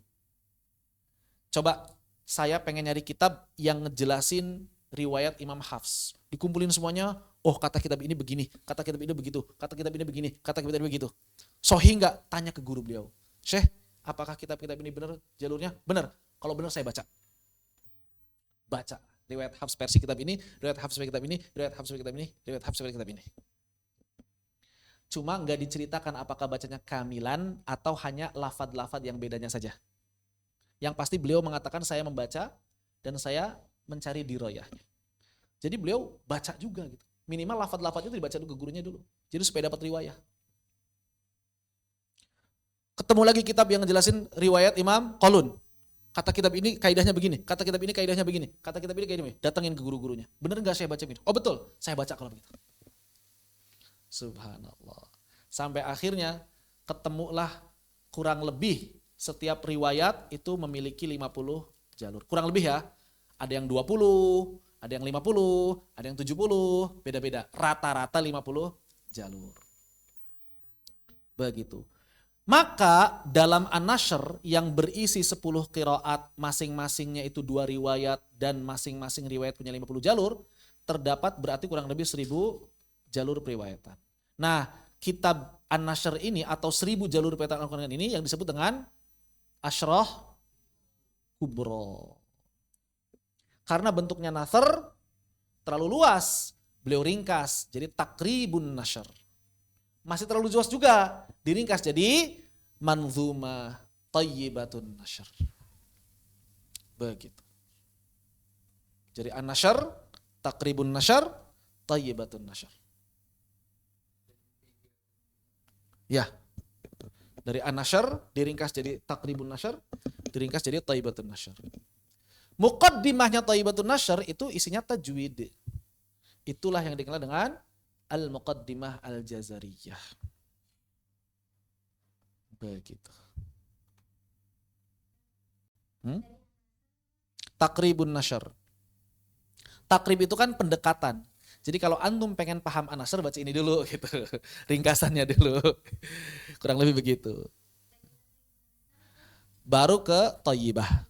Coba saya pengen nyari kitab yang ngejelasin riwayat Imam Hafs. Dikumpulin semuanya, oh kata kitab ini begini, kata kitab ini begitu, kata kitab ini begini, kata kitab ini begitu. Sahih enggak? Tanya ke guru beliau. Syekh, apakah kitab-kitab ini benar jalurnya? Benar. Kalau benar saya baca. Baca. Riwayat Hafs versi kitab ini, riwayat Hafs versi kitab ini, riwayat Hafs versi kitab ini, riwayat Hafs versi kitab ini. Cuma enggak diceritakan apakah bacanya kamilan atau hanya lafad-lafad yang bedanya saja. Yang pasti beliau mengatakan saya membaca dan saya mencari diroyahnya. Jadi beliau baca juga gitu. Minimal lafaz-lafaznya itu dibaca dulu ke gurunya dulu. Jadi supaya dapat riwayah. Ketemu lagi kitab yang ngejelasin riwayat Imam Qalun. Kata kitab ini kaidahnya begini, kata kitab ini kaidahnya begini, kata kitab ini kaidahnya begini. Datangin ke guru-gurunya. Bener nggak saya baca begini? Oh betul, saya baca kalau begitu. Subhanallah. Sampai akhirnya ketemulah kurang lebih setiap riwayat itu memiliki 50 jalur. Kurang lebih ya. Ada yang 20, ada yang 50, ada yang 70, beda-beda. Rata-rata 50 jalur. Begitu. Maka dalam An-Nashr yang berisi 10 qiraat, masing-masingnya itu 2 riwayat dan masing-masing riwayat punya 50 jalur, terdapat berarti kurang lebih 1000 jalur periwayatan. Nah, kitab An-Nashr ini atau 1000 jalur periwayatan Al-Quran ini yang disebut dengan Ashrah Kubro. Karena bentuknya nasr terlalu luas, beliau ringkas jadi takribun nashr. Masih terlalu luas juga, diringkas jadi manzumah thayyibatun nashr. Begitu. Jadi an-nashr, takribun nashr, thayyibatun nashr. Ya. Dari an-nashr diringkas jadi takribun nashr, diringkas jadi thayyibatun nashr. Muqaddimahnya thayyibatun nashr itu isinya tajwid. Itulah yang dikenal dengan Al-Muqaddimah Al-Jazariyah. Begitu. Takribun nashr. Takrib itu kan pendekatan. Jadi kalau antum pengen paham An-Nashr baca ini dulu gitu. Ringkasannya dulu. Kurang lebih begitu. Baru ke Thayyibah.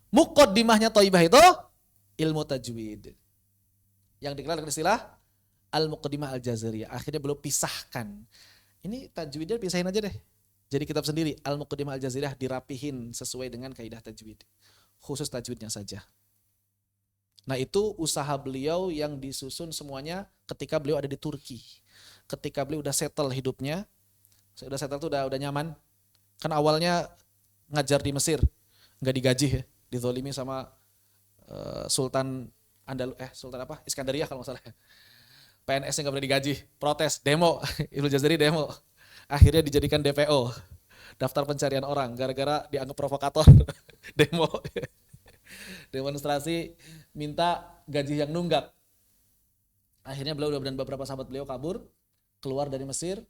Muqaddimahnya Thayyibah itu ilmu tajwid. Yang dikenal dengan istilah Al-Muqaddimah Al-Jazariyah. Akhirnya beliau pisahkan. Ini tajwidnya pisahin aja deh. Jadi kitab sendiri. Al-Muqaddimah Al-Jazariyah dirapihin sesuai dengan kaidah tajwid. Khusus tajwidnya saja. Nah itu usaha beliau yang disusun semuanya ketika beliau ada di Turki. Ketika beliau udah settle hidupnya. Udah settle tuh udah nyaman. Kan awalnya ngajar di Mesir. Nggak digaji ya. Dizolimi sama Sultan Iskandariyah kalau nggak salah. PNS-nya nggak boleh digaji, protes, demo, Ibnu Jazari demo. Akhirnya dijadikan DPO, daftar pencarian orang, gara-gara dianggap provokator, demo, demonstrasi, minta gaji yang nunggak. Akhirnya beliau dan beberapa sahabat beliau kabur, keluar dari Mesir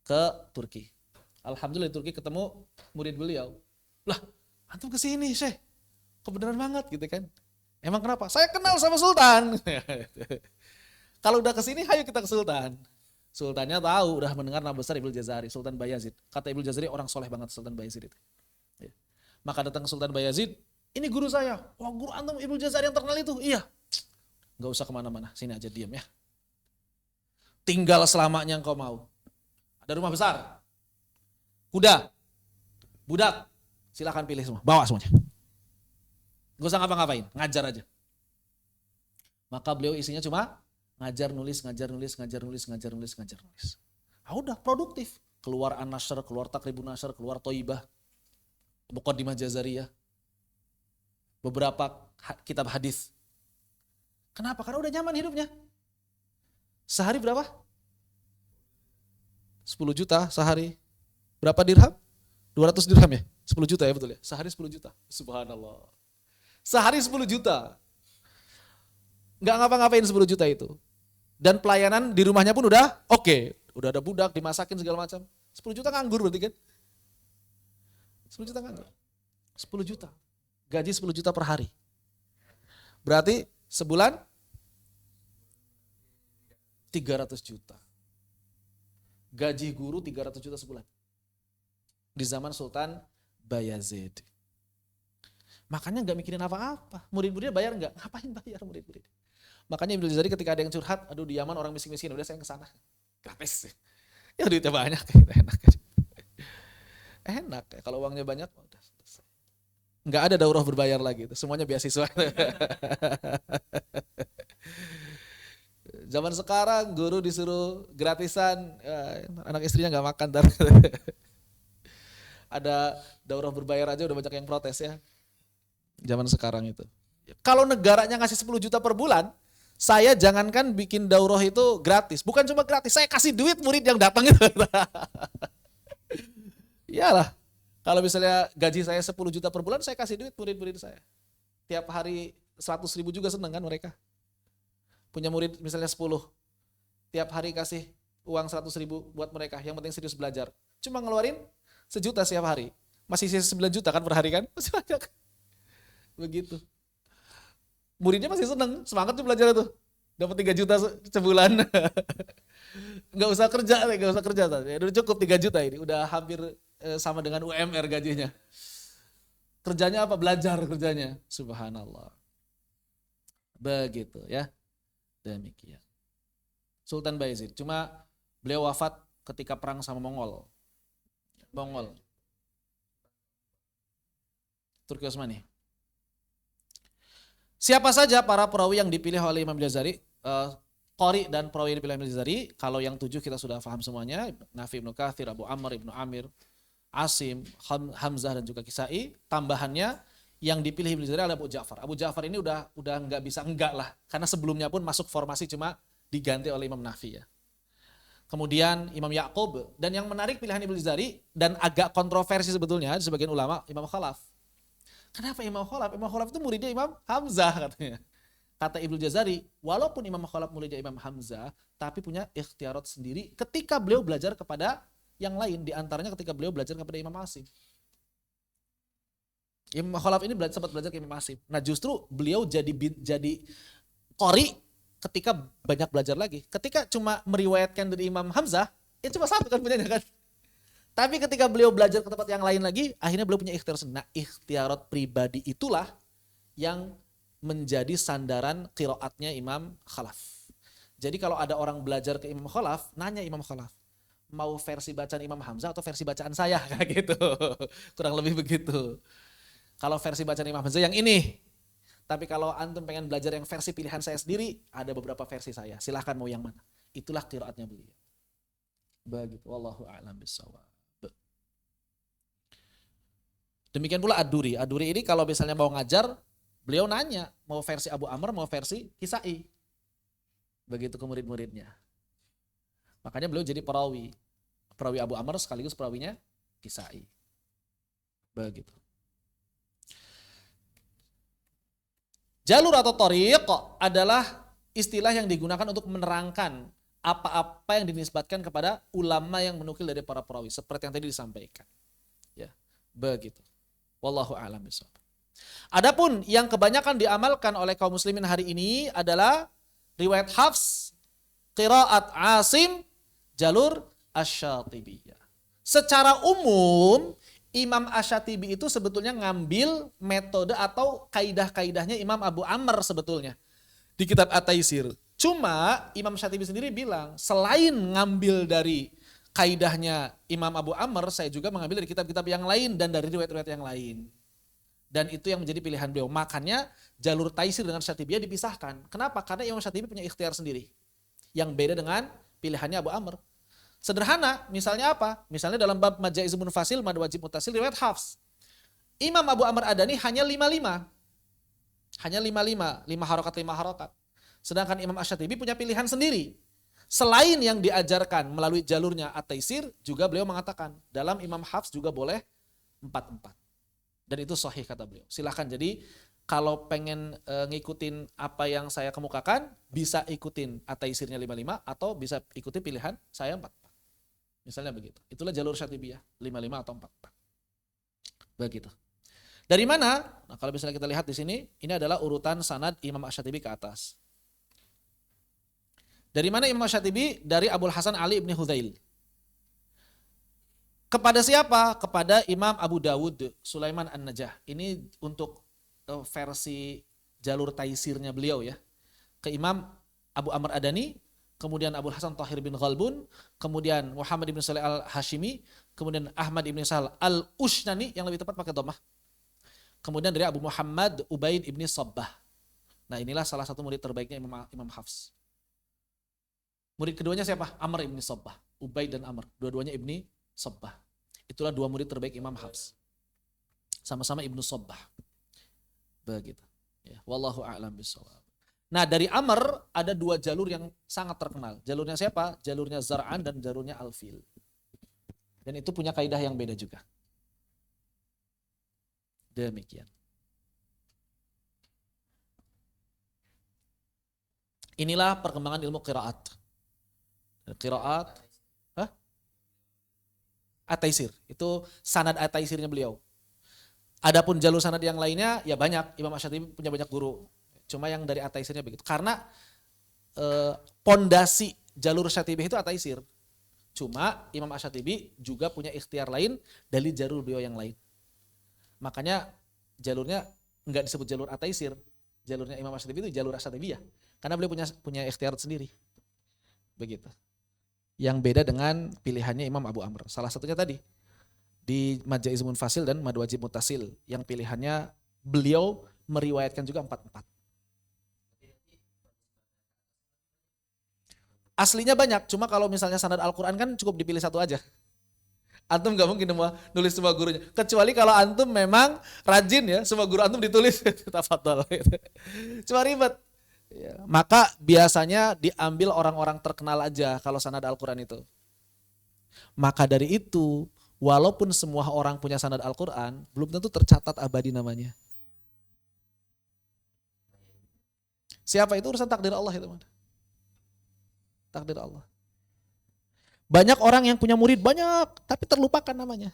ke Turki. Alhamdulillah di Turki ketemu murid beliau. Lah, antum kesini Syekh, kebenaran banget gitu kan. Emang kenapa? Saya kenal sama Sultan. Kalau udah kesini, ayo kita ke Sultan. Sultannya tahu, udah mendengar nama besar Ibnu Jazari, Sultan Bayazid. Kata Ibnu Jazari, orang soleh banget Sultan Bayazid itu. Ya. Maka datang ke Sultan Bayazid, ini guru saya. Wah guru antum Ibnu Jazari yang terkenal itu. Iya. Gak usah kemana-mana, sini aja diam ya. Tinggal selamanya engkau mau. Ada rumah besar. Kuda. Budak. Silakan pilih semua, bawa semuanya. Gak usah ngapa-ngapain, ngajar aja. Maka beliau isinya cuma ngajar nulis. Ah udah produktif. Keluar An-Nashr, keluar Takribun Nashr, keluar Thayyibah, Muqaddimah Jazariyah, beberapa kitab hadis. Kenapa? Karena udah nyaman hidupnya. Sehari berapa? 10 juta sehari. Berapa dirham? 200 dirham ya? 10 juta ya betul ya? Sehari 10 juta. Subhanallah. Sehari 10 juta. Nggak ngapa-ngapain 10 juta itu. Dan pelayanan di rumahnya pun udah oke. Udah ada budak, dimasakin segala macam. 10 juta nganggur berarti kan? 10 juta nganggur. 10 juta. Gaji 10 juta per hari. Berarti sebulan 300 juta. Gaji guru 300 juta sebulan. Di zaman Sultan Bayazid. Makanya gak mikirin apa-apa. Murid-muridnya bayar gak? Ngapain bayar murid-murid? Makanya Ibnu Jazari ketika ada yang curhat, aduh di Yaman orang miskin-miskin, udah saya kesana. Gratis. Ya duitnya banyak, enak. Enak, kalau uangnya banyak, udah selesai. Nggak ada daurah berbayar lagi, semuanya beasiswa. Zaman sekarang guru disuruh gratisan, anak istrinya nggak makan. Ada daurah berbayar aja udah banyak yang protes ya. Zaman sekarang itu. Kalau negaranya ngasih 10 juta per bulan, saya jangankan bikin daurah itu gratis. Bukan cuma gratis, saya kasih duit murid yang datang itu. Iyalah, kalau misalnya gaji saya 10 juta per bulan, saya kasih duit murid-murid saya. Tiap hari 100 ribu juga seneng kan mereka. Punya murid misalnya 10, tiap hari kasih uang 100 ribu buat mereka, yang penting serius belajar. Cuma ngeluarin 1 juta setiap hari. Masih sisa 9 juta kan per hari kan? Masih banyak. Begitu. Muridnya masih seneng, semangat tuh belajar tuh. Dapat 3 juta sebulan. Nggak usah kerja. Udah cukup 3 juta ini, udah hampir sama dengan UMR gajinya. Kerjanya apa? Belajar kerjanya. Subhanallah. Begitu ya. Demikian. Sultan Bayezid. Cuma beliau wafat ketika perang sama Mongol. Turki Utsmani. Siapa saja para perawi yang dipilih oleh Imam Jazari? Qori dan perawi yang dipilih Imam Jazari. Kalau yang 7 kita sudah paham semuanya. Nafi Ibnu Katsir, Abu Amr Ibnu Amir, Asim, Hamzah dan juga Kisai. Tambahannya yang dipilih Ibnu Jazari adalah Abu Ja'far. Abu Ja'far ini udah nggak bisa enggak lah, karena sebelumnya pun masuk formasi cuma diganti oleh Imam Nafi ya. Kemudian Imam Ya'qub, dan yang menarik pilihan Ibnu Jazari dan agak kontroversi sebetulnya di sebagian ulama, Imam Khalaf. Kenapa Imam Khalaf? Imam Khalaf itu muridnya Imam Hamzah katanya. Kata Ibnu Jazari, walaupun Imam Khalaf muridnya Imam Hamzah, tapi punya ikhtiarat sendiri ketika beliau belajar kepada yang lain, diantaranya ketika beliau belajar kepada Imam Asim. Imam Khalaf ini sempat belajar ke Imam Asim. Nah justru beliau jadi qori ketika banyak belajar lagi. Ketika cuma meriwayatkan dari Imam Hamzah, ya cuma satu kan punyanya kan. Tapi ketika beliau belajar ke tempat yang lain lagi, akhirnya beliau punya ikhtiar sendiri. Nah ikhtiarat pribadi itulah yang menjadi sandaran qiraatnya Imam Khalaf. Jadi kalau ada orang belajar ke Imam Khalaf, nanya Imam Khalaf, mau versi bacaan Imam Hamzah atau versi bacaan saya? Kayak gitu. Kurang lebih begitu. Kalau versi bacaan Imam Hamzah yang ini. Tapi kalau antum pengen belajar yang versi pilihan saya sendiri, ada beberapa versi saya. Silahkan mau yang mana. Itulah qiraatnya beliau. Begitu. Wallahu a'lam bishawab. Demikian pula Ad-Duri. Ad-Duri ini kalau misalnya mau ngajar, beliau nanya mau versi Abu Amr, mau versi Kisai. Begitu ke murid-muridnya. Makanya beliau jadi perawi. Perawi Abu Amr sekaligus perawinya Kisai. Begitu. Jalur atau thariq adalah istilah yang digunakan untuk menerangkan apa-apa yang dinisbatkan kepada ulama yang menukil dari para perawi. Seperti yang tadi disampaikan. Ya, begitu. Wallahu a'lam bishawab. Adapun yang kebanyakan diamalkan oleh kaum muslimin hari ini adalah riwayat Hafs, qiraat Asim, jalur Asy-Syatibiyah. Secara umum Imam Asy-Syatibi itu sebetulnya ngambil metode atau kaidah-kaidahnya Imam Abu Amr sebetulnya di kitab At-Taisir. Cuma Imam Asy-Syatibi sendiri bilang, selain ngambil dari kaidahnya Imam Abu Amr, saya juga mengambil dari kitab-kitab yang lain dan dari riwayat-riwayat yang lain. Dan itu yang menjadi pilihan beliau. Makanya jalur Taisir dengan Syatibiyah dipisahkan. Kenapa? Karena Imam Syatibi punya ikhtiar sendiri. Yang beda dengan pilihannya Abu Amr. Sederhana, misalnya apa? Misalnya dalam bab Majaiz Munfasil, Mad Wajib Muttasil, riwayat Hafs. Imam Abu Amr Adani hanya 55. Hanya 55, 5 harokat. Sedangkan Imam Asy-Syatibi punya pilihan sendiri. Selain yang diajarkan melalui jalurnya At-Taisir, juga beliau mengatakan dalam Imam Hafs juga boleh 4-4. Dan itu sahih kata beliau. Silahkan, jadi kalau pengen ngikutin apa yang saya kemukakan, bisa ikutin At-Taisirnya 55 atau bisa ikuti pilihan saya 4-4. Misalnya begitu. Itulah jalur Syatibiyah, 55 atau 4-4. Begitu. Dari mana? Nah, kalau misalnya kita lihat di sini, ini adalah urutan sanad Imam Asy-Syatibi ke atas. Dari mana Imam Asy-Syatibi? Dari Abul Hasan Ali ibn Hudzail. Kepada siapa? Kepada Imam Abu Dawud Sulaiman An-Najah. Ini untuk versi jalur taisirnya beliau ya. Ke Imam Abu Amr Adani, kemudian Abul Hasan Thahir bin Ghalbun, kemudian Muhammad ibn Salih al-Hashimi, kemudian Ahmad ibn Sahal al-Ushnani, yang lebih tepat pakai dhammah. Kemudian dari Abu Muhammad Ubaid ibn Sabbah. Nah inilah salah satu murid terbaiknya Imam Hafs. Murid keduanya siapa? Amr ibn Sabbah. Ubaid dan Amr. Dua-duanya ibni Sabbah. Itulah dua murid terbaik Imam Hafs. Sama-sama ibnu Sabbah. Begitu. Ya. Wallahu a'lam bishawab. Nah, dari Amr ada 2 jalur yang sangat terkenal. Jalurnya siapa? Jalurnya Zar'an dan jalurnya Al-Fil. Dan itu punya kaidah yang beda juga. Demikian. Inilah perkembangan ilmu qiraat. Qiraat, At-Taisir. Itu sanad At-Taisirnya beliau. Adapun jalur sanad yang lainnya ya banyak. Imam Asy-Syatibi punya banyak guru. Cuma yang dari At-Taisirnya begitu. Karena pondasi jalur Syatibi itu At-Taisir. Cuma Imam Asy-Syatibi juga punya ikhtiar lain dari jalur beliau yang lain. Makanya jalurnya enggak disebut jalur At-Taisir. Jalurnya Imam Asy-Syatibi itu jalur Asy-Syatibiyah. Karena beliau punya ikhtiar sendiri. Begitu. Yang beda dengan pilihannya Imam Abu Amr. Salah satunya tadi di Majaiz Munfasil dan Mad Wajib Muttasil yang pilihannya beliau meriwayatkan juga 4-4. Aslinya banyak, cuma kalau misalnya sanad Al-Quran kan cukup dipilih satu aja. Antum gak mungkin nulis semua gurunya. Kecuali kalau antum memang rajin ya, semua guru antum ditulis. Tafadhol. Cuma ribet. Ya, maka biasanya diambil orang-orang terkenal aja kalau sanad Al-Quran itu. Maka dari itu, walaupun semua orang punya sanad Al-Quran, belum tentu tercatat abadi namanya. Siapa itu urusan takdir Allah itu. Takdir Allah. Banyak orang yang punya murid banyak, tapi terlupakan namanya.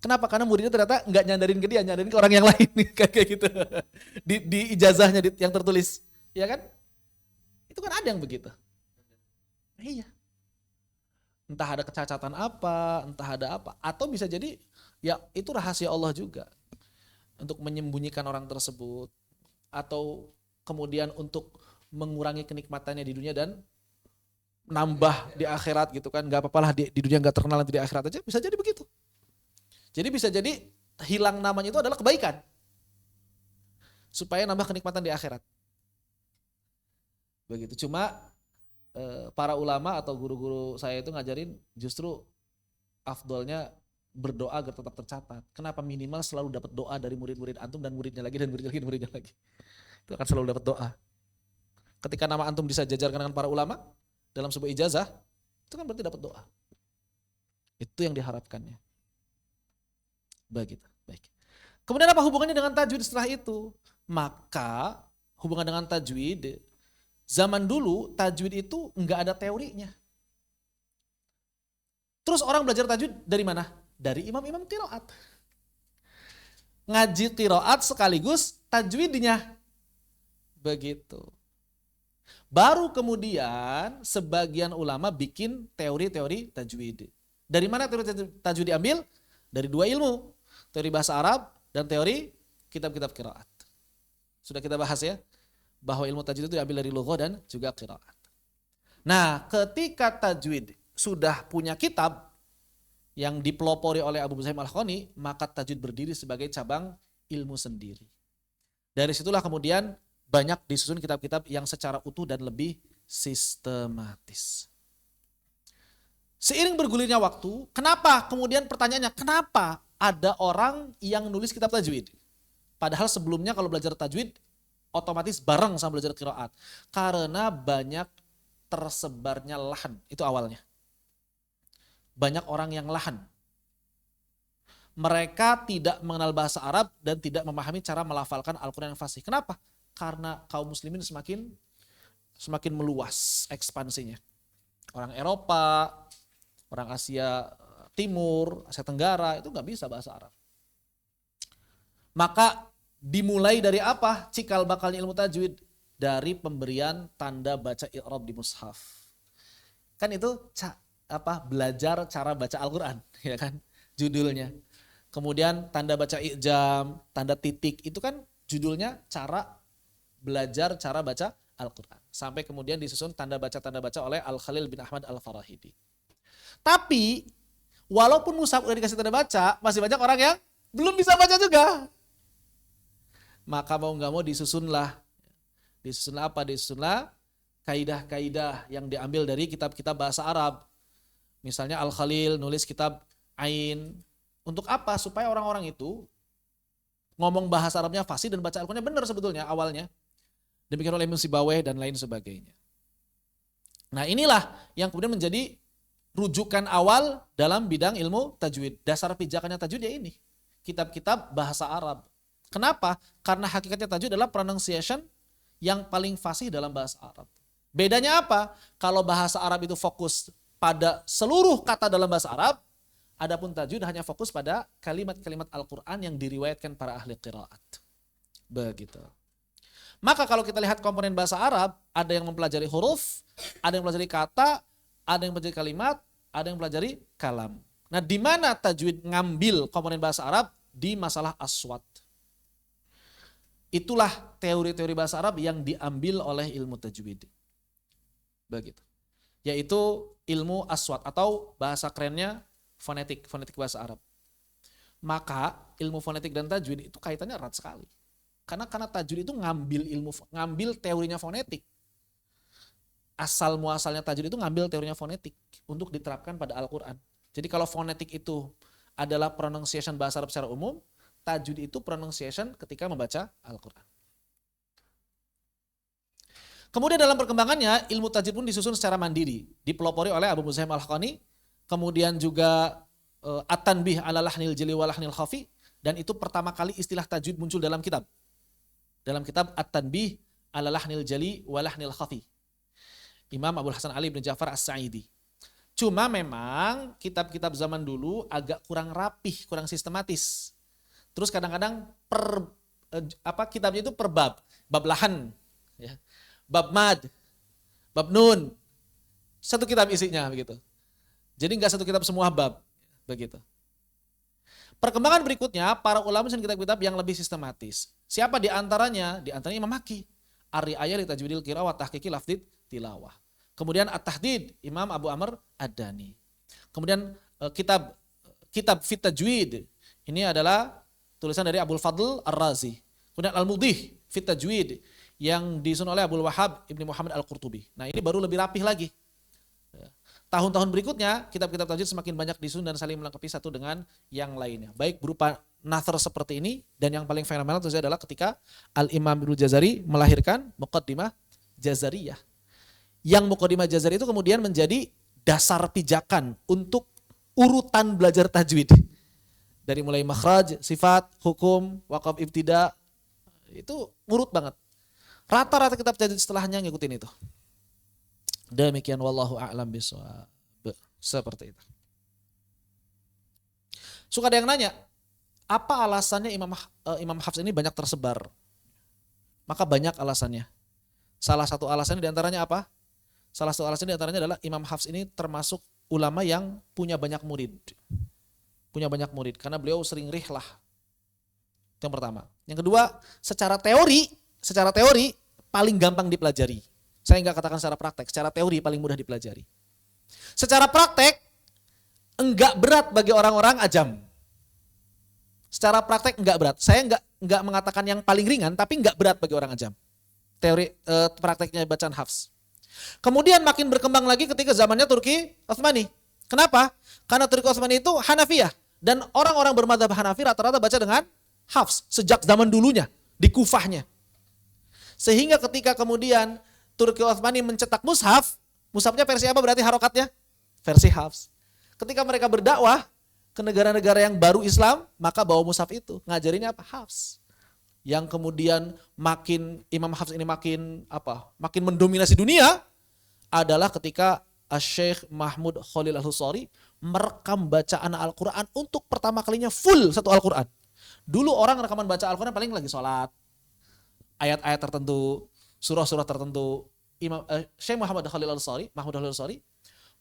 Kenapa? Karena muridnya ternyata nggak nyandarin ke dia, nyandarin ke orang yang lain kayak gitu. Di ijazahnya yang tertulis, ya kan? Itu kan ada yang begitu. Iya. Entah ada kecacatan apa, entah ada apa, atau bisa jadi ya itu rahasia Allah juga untuk menyembunyikan orang tersebut, atau kemudian untuk mengurangi kenikmatannya di dunia dan nambah di akhirat gitu kan. Gak apa-apa lah di dunia gak terkenal, nanti di akhirat aja, bisa jadi begitu. Jadi bisa jadi hilang namanya itu adalah kebaikan supaya nambah kenikmatan di akhirat. Begitu. Cuma para ulama atau guru-guru saya itu ngajarin justru afdolnya berdoa agar tetap tercatat. Kenapa? Minimal selalu dapat doa dari murid-murid antum dan muridnya lagi dan muridnya lagi dan muridnya lagi. Itu akan selalu dapat doa. Ketika nama antum bisa jajarkan dengan para ulama dalam sebuah ijazah, itu kan berarti dapat doa. Itu yang diharapkannya. Begitu. Baik. Kemudian apa hubungannya dengan tajwid setelah itu? Maka hubungan dengan tajwid, zaman dulu tajwid itu enggak ada teorinya. Terus orang belajar tajwid dari mana? Dari imam-imam qiraat. Ngaji qiraat sekaligus tajwidnya. Begitu. Baru kemudian sebagian ulama bikin teori-teori tajwid. Dari mana teori tajwid diambil? Dari 2 ilmu. Teori bahasa Arab dan teori kitab-kitab qiraat. Sudah kita bahas ya, bahwa ilmu tajwid itu diambil dari lughah dan juga qiraat. Nah, ketika tajwid sudah punya kitab yang dipelopori oleh Abu Musa'ib Al-Khani, maka tajwid berdiri sebagai cabang ilmu sendiri. Dari situlah kemudian banyak disusun kitab-kitab yang secara utuh dan lebih sistematis. Seiring bergulirnya waktu, kenapa? Kemudian pertanyaannya, kenapa ada orang yang nulis kitab tajwid? Padahal sebelumnya kalau belajar tajwid, otomatis bareng sama belajar qiraat. Karena banyak tersebarnya lahan, itu awalnya. Banyak orang yang lahan. Mereka tidak mengenal bahasa Arab dan tidak memahami cara melafalkan Al-Quran yang fasih. Kenapa? Karena kaum muslimin semakin meluas ekspansinya. Orang Eropa, orang Asia Timur, Asia Tenggara itu nggak bisa bahasa Arab. Maka dimulai dari apa? Cikal bakalnya ilmu tajwid dari pemberian tanda baca i'rab di mushaf. Kan itu belajar cara baca Al-Quran, ya kan? Judulnya. Kemudian tanda baca i'jam, tanda titik itu kan judulnya cara belajar cara baca Al-Quran. Sampai kemudian disusun tanda baca oleh Al-Khalil bin Ahmad Al-Farahidi. Tapi walaupun mushaf udah dikasih tanda baca, masih banyak orang yang belum bisa baca juga. Maka mau nggak mau disusunlah kaidah-kaidah yang diambil dari kitab-kitab bahasa Arab. Misalnya Al-Khalil nulis kitab Ain. Untuk apa? Supaya orang-orang itu ngomong bahasa Arabnya fasih dan baca Al-Qur'annya benar sebetulnya awalnya. Demikian oleh Ibnu Sibawayh dan lain sebagainya. Nah, inilah yang kemudian menjadi rujukan awal dalam bidang ilmu tajwid. Dasar pijakannya tajwid ya ini. Kitab-kitab bahasa Arab. Kenapa? Karena hakikatnya tajwid adalah pronunciation yang paling fasih dalam bahasa Arab. Bedanya apa? Kalau bahasa Arab itu fokus pada seluruh kata dalam bahasa Arab, adapun tajwid hanya fokus pada kalimat-kalimat Al-Quran yang diriwayatkan para ahli qiraat. Begitu. Maka kalau kita lihat komponen bahasa Arab, ada yang mempelajari huruf, ada yang mempelajari kata, ada yang mempelajari kalimat, ada yang mempelajari kalam. Nah, di mana tajwid ngambil komponen bahasa Arab? Di masalah aswat. Itulah teori-teori bahasa Arab yang diambil oleh ilmu tajwid. Begitu. Yaitu ilmu aswat atau bahasa kerennya fonetik bahasa Arab. Maka ilmu fonetik dan tajwid itu kaitannya erat sekali. Karena tajwid itu ngambil teorinya fonetik. Asal muasalnya tajwid itu ngambil teorinya fonetik untuk diterapkan pada Al-Quran. Jadi kalau fonetik itu adalah pronunciation bahasa Arab secara umum, tajwid itu pronunciation ketika membaca Al-Quran. Kemudian dalam perkembangannya, ilmu tajwid pun disusun secara mandiri. Dipelopori oleh Abu Muzahim Al-Haqqani, kemudian juga At-Tanbih ala lahnil jali wa lahnil khafi, dan itu pertama kali istilah tajwid muncul dalam kitab. Dalam kitab At-Tanbih ala lahnil jali wa lahnil khafi. Imam Abdul Hasan Ali bin Ja'far As-Sa'idi. Cuma memang kitab-kitab zaman dulu agak kurang rapih, kurang sistematis. Terus kadang-kadang kitabnya itu per bab lahan, ya. Bab mad, bab nun. Satu kitab isinya begitu. Jadi enggak satu kitab semua bab, begitu. Perkembangan berikutnya, para ulama menyusun kitab-kitab yang lebih sistematis. Siapa di antaranya? Di antaranya Imam Maki. Ar-Ri'ayah li tajwidil qira'ah wa tahqiqi lafdhit tilawah. Kemudian At-Tahdid, Imam Abu Amr Ad-Dani. Kemudian kitab Fit Tajwid. Ini adalah tulisan dari Abul Fadl Ar-Razi. Kemudian Al-Mudhih Fit Tajwid yang disusun oleh Abdul Wahhab Ibni Muhammad Al-Qurtubi. Nah, ini baru lebih rapih lagi. Tahun-tahun berikutnya, kitab-kitab tajwid semakin banyak disusun dan saling melengkapi satu dengan yang lainnya. Baik berupa nathar seperti ini, dan yang paling fenomenal tentu saja adalah ketika Al-Imam Ibnu Jazari melahirkan Muqaddimah Jazariyah. Yang Muqaddimah Jazari itu kemudian menjadi dasar pijakan untuk urutan belajar tajwid. Dari mulai makhraj, sifat, hukum, waqaf ibtida, itu urut banget. Rata-rata kitab tajwid setelahnya ngikutin itu. Demikian wallahu a'lam bishawab. Seperti itu. Suka ada yang nanya, apa alasannya Imam Hafs ini banyak tersebar? Maka banyak alasannya. Salah satu alasannya diantaranya apa? Salah satu alasannya diantaranya adalah Imam Hafs ini termasuk ulama yang punya banyak murid. Punya banyak murid karena beliau sering rihlah. Itu yang pertama. Yang kedua, secara teori paling gampang dipelajari. Saya enggak katakan secara praktek, secara teori paling mudah dipelajari. Secara praktek enggak berat bagi orang-orang ajam. Secara praktek enggak berat. Saya enggak mengatakan yang paling ringan, tapi enggak berat bagi orang ajam. Teori prakteknya bacaan Hafs. Kemudian makin berkembang lagi ketika zamannya Turki Utsmani. Kenapa? Karena Turki Utsmani itu Hanafiyah dan orang-orang bermadzhab Hanafi rata-rata baca dengan Hafs sejak zaman dulunya di Kufahnya. Sehingga ketika kemudian Turki Utsmani mencetak mushafnya versi apa berarti harokatnya? Versi Hafs. Ketika mereka berdakwah ke negara-negara yang baru Islam, maka bawa mushaf itu. Ngajarinnya apa? Hafs. Yang kemudian Imam Hafs ini makin mendominasi dunia adalah ketika Syekh Mahmud Khalil Al-Husari merekam bacaan Al-Quran untuk pertama kalinya full satu Al-Quran. Dulu orang rekaman baca Al-Quran paling lagi sholat, ayat-ayat tertentu, surah-surah tertentu. Syekh Muhammad Khalil Al-Husari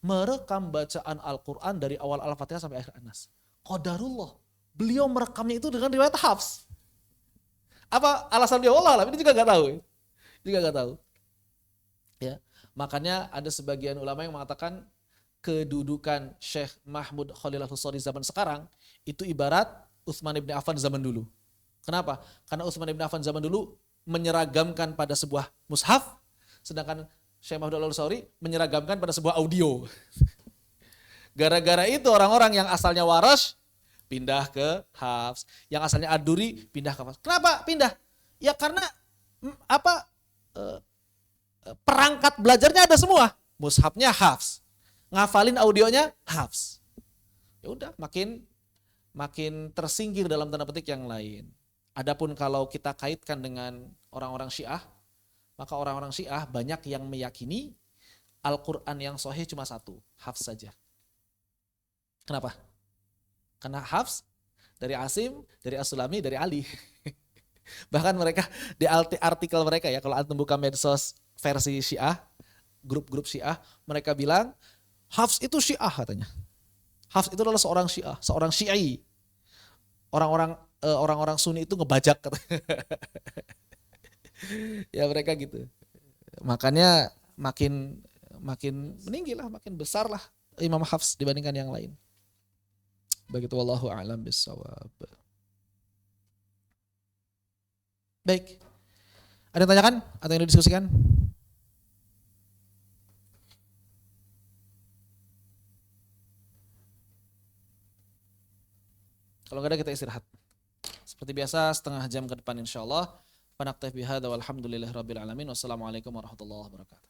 merekam bacaan Al-Quran dari awal Al-Fatihah sampai akhir An-Nas. Qadarullah, beliau merekamnya itu dengan riwayat Hafs. Apa alasan dia? Allah ini juga nggak tahu. Ya, makanya ada sebagian ulama yang mengatakan kedudukan Syekh Mahmud Khalil Al-Husari zaman sekarang itu ibarat Utsman bin Affan zaman dulu. Kenapa? Karena Utsman bin Affan zaman dulu menyeragamkan pada sebuah mushaf, sedangkan Syekh Mahmud Al-Husari menyeragamkan pada sebuah audio. Gara-gara itu orang-orang yang asalnya waras pindah ke Hafs. Yang asalnya Ad-Duri pindah ke Hafs. Kenapa pindah? Ya karena perangkat belajarnya ada semua. Mushafnya Hafs. Ngafalin audionya Hafs. Ya udah makin tersingkir dalam tanda petik yang lain. Adapun kalau kita kaitkan dengan orang-orang Syiah, maka orang-orang Syiah banyak yang meyakini Al-Quran yang sahih cuma satu, Hafs saja. Kenapa? Karena Hafs dari Asim, dari As-Sulami, dari Ali. Bahkan mereka di artikel mereka ya, kalau antum buka medsos versi Syiah, grup-grup Syiah, mereka bilang Hafs itu Syiah katanya. Hafs itu adalah seorang Syiah, seorang Syi'i. Orang-orang Sunni itu ngebajak katanya. Ya mereka gitu. Makanya makin meninggi lah, makin besar lah Imam Hafs dibandingkan yang lain. Begitu wallahu a'lam bissawab. Baik. Ada yang tanyakan atau yang didiskusikan? Kalau enggak ada kita istirahat. Seperti biasa setengah jam ke depan insyaallah. Panaktif bihadza walhamdulillahirabbil alamin. Wassalamualaikum warahmatullahi wabarakatuh.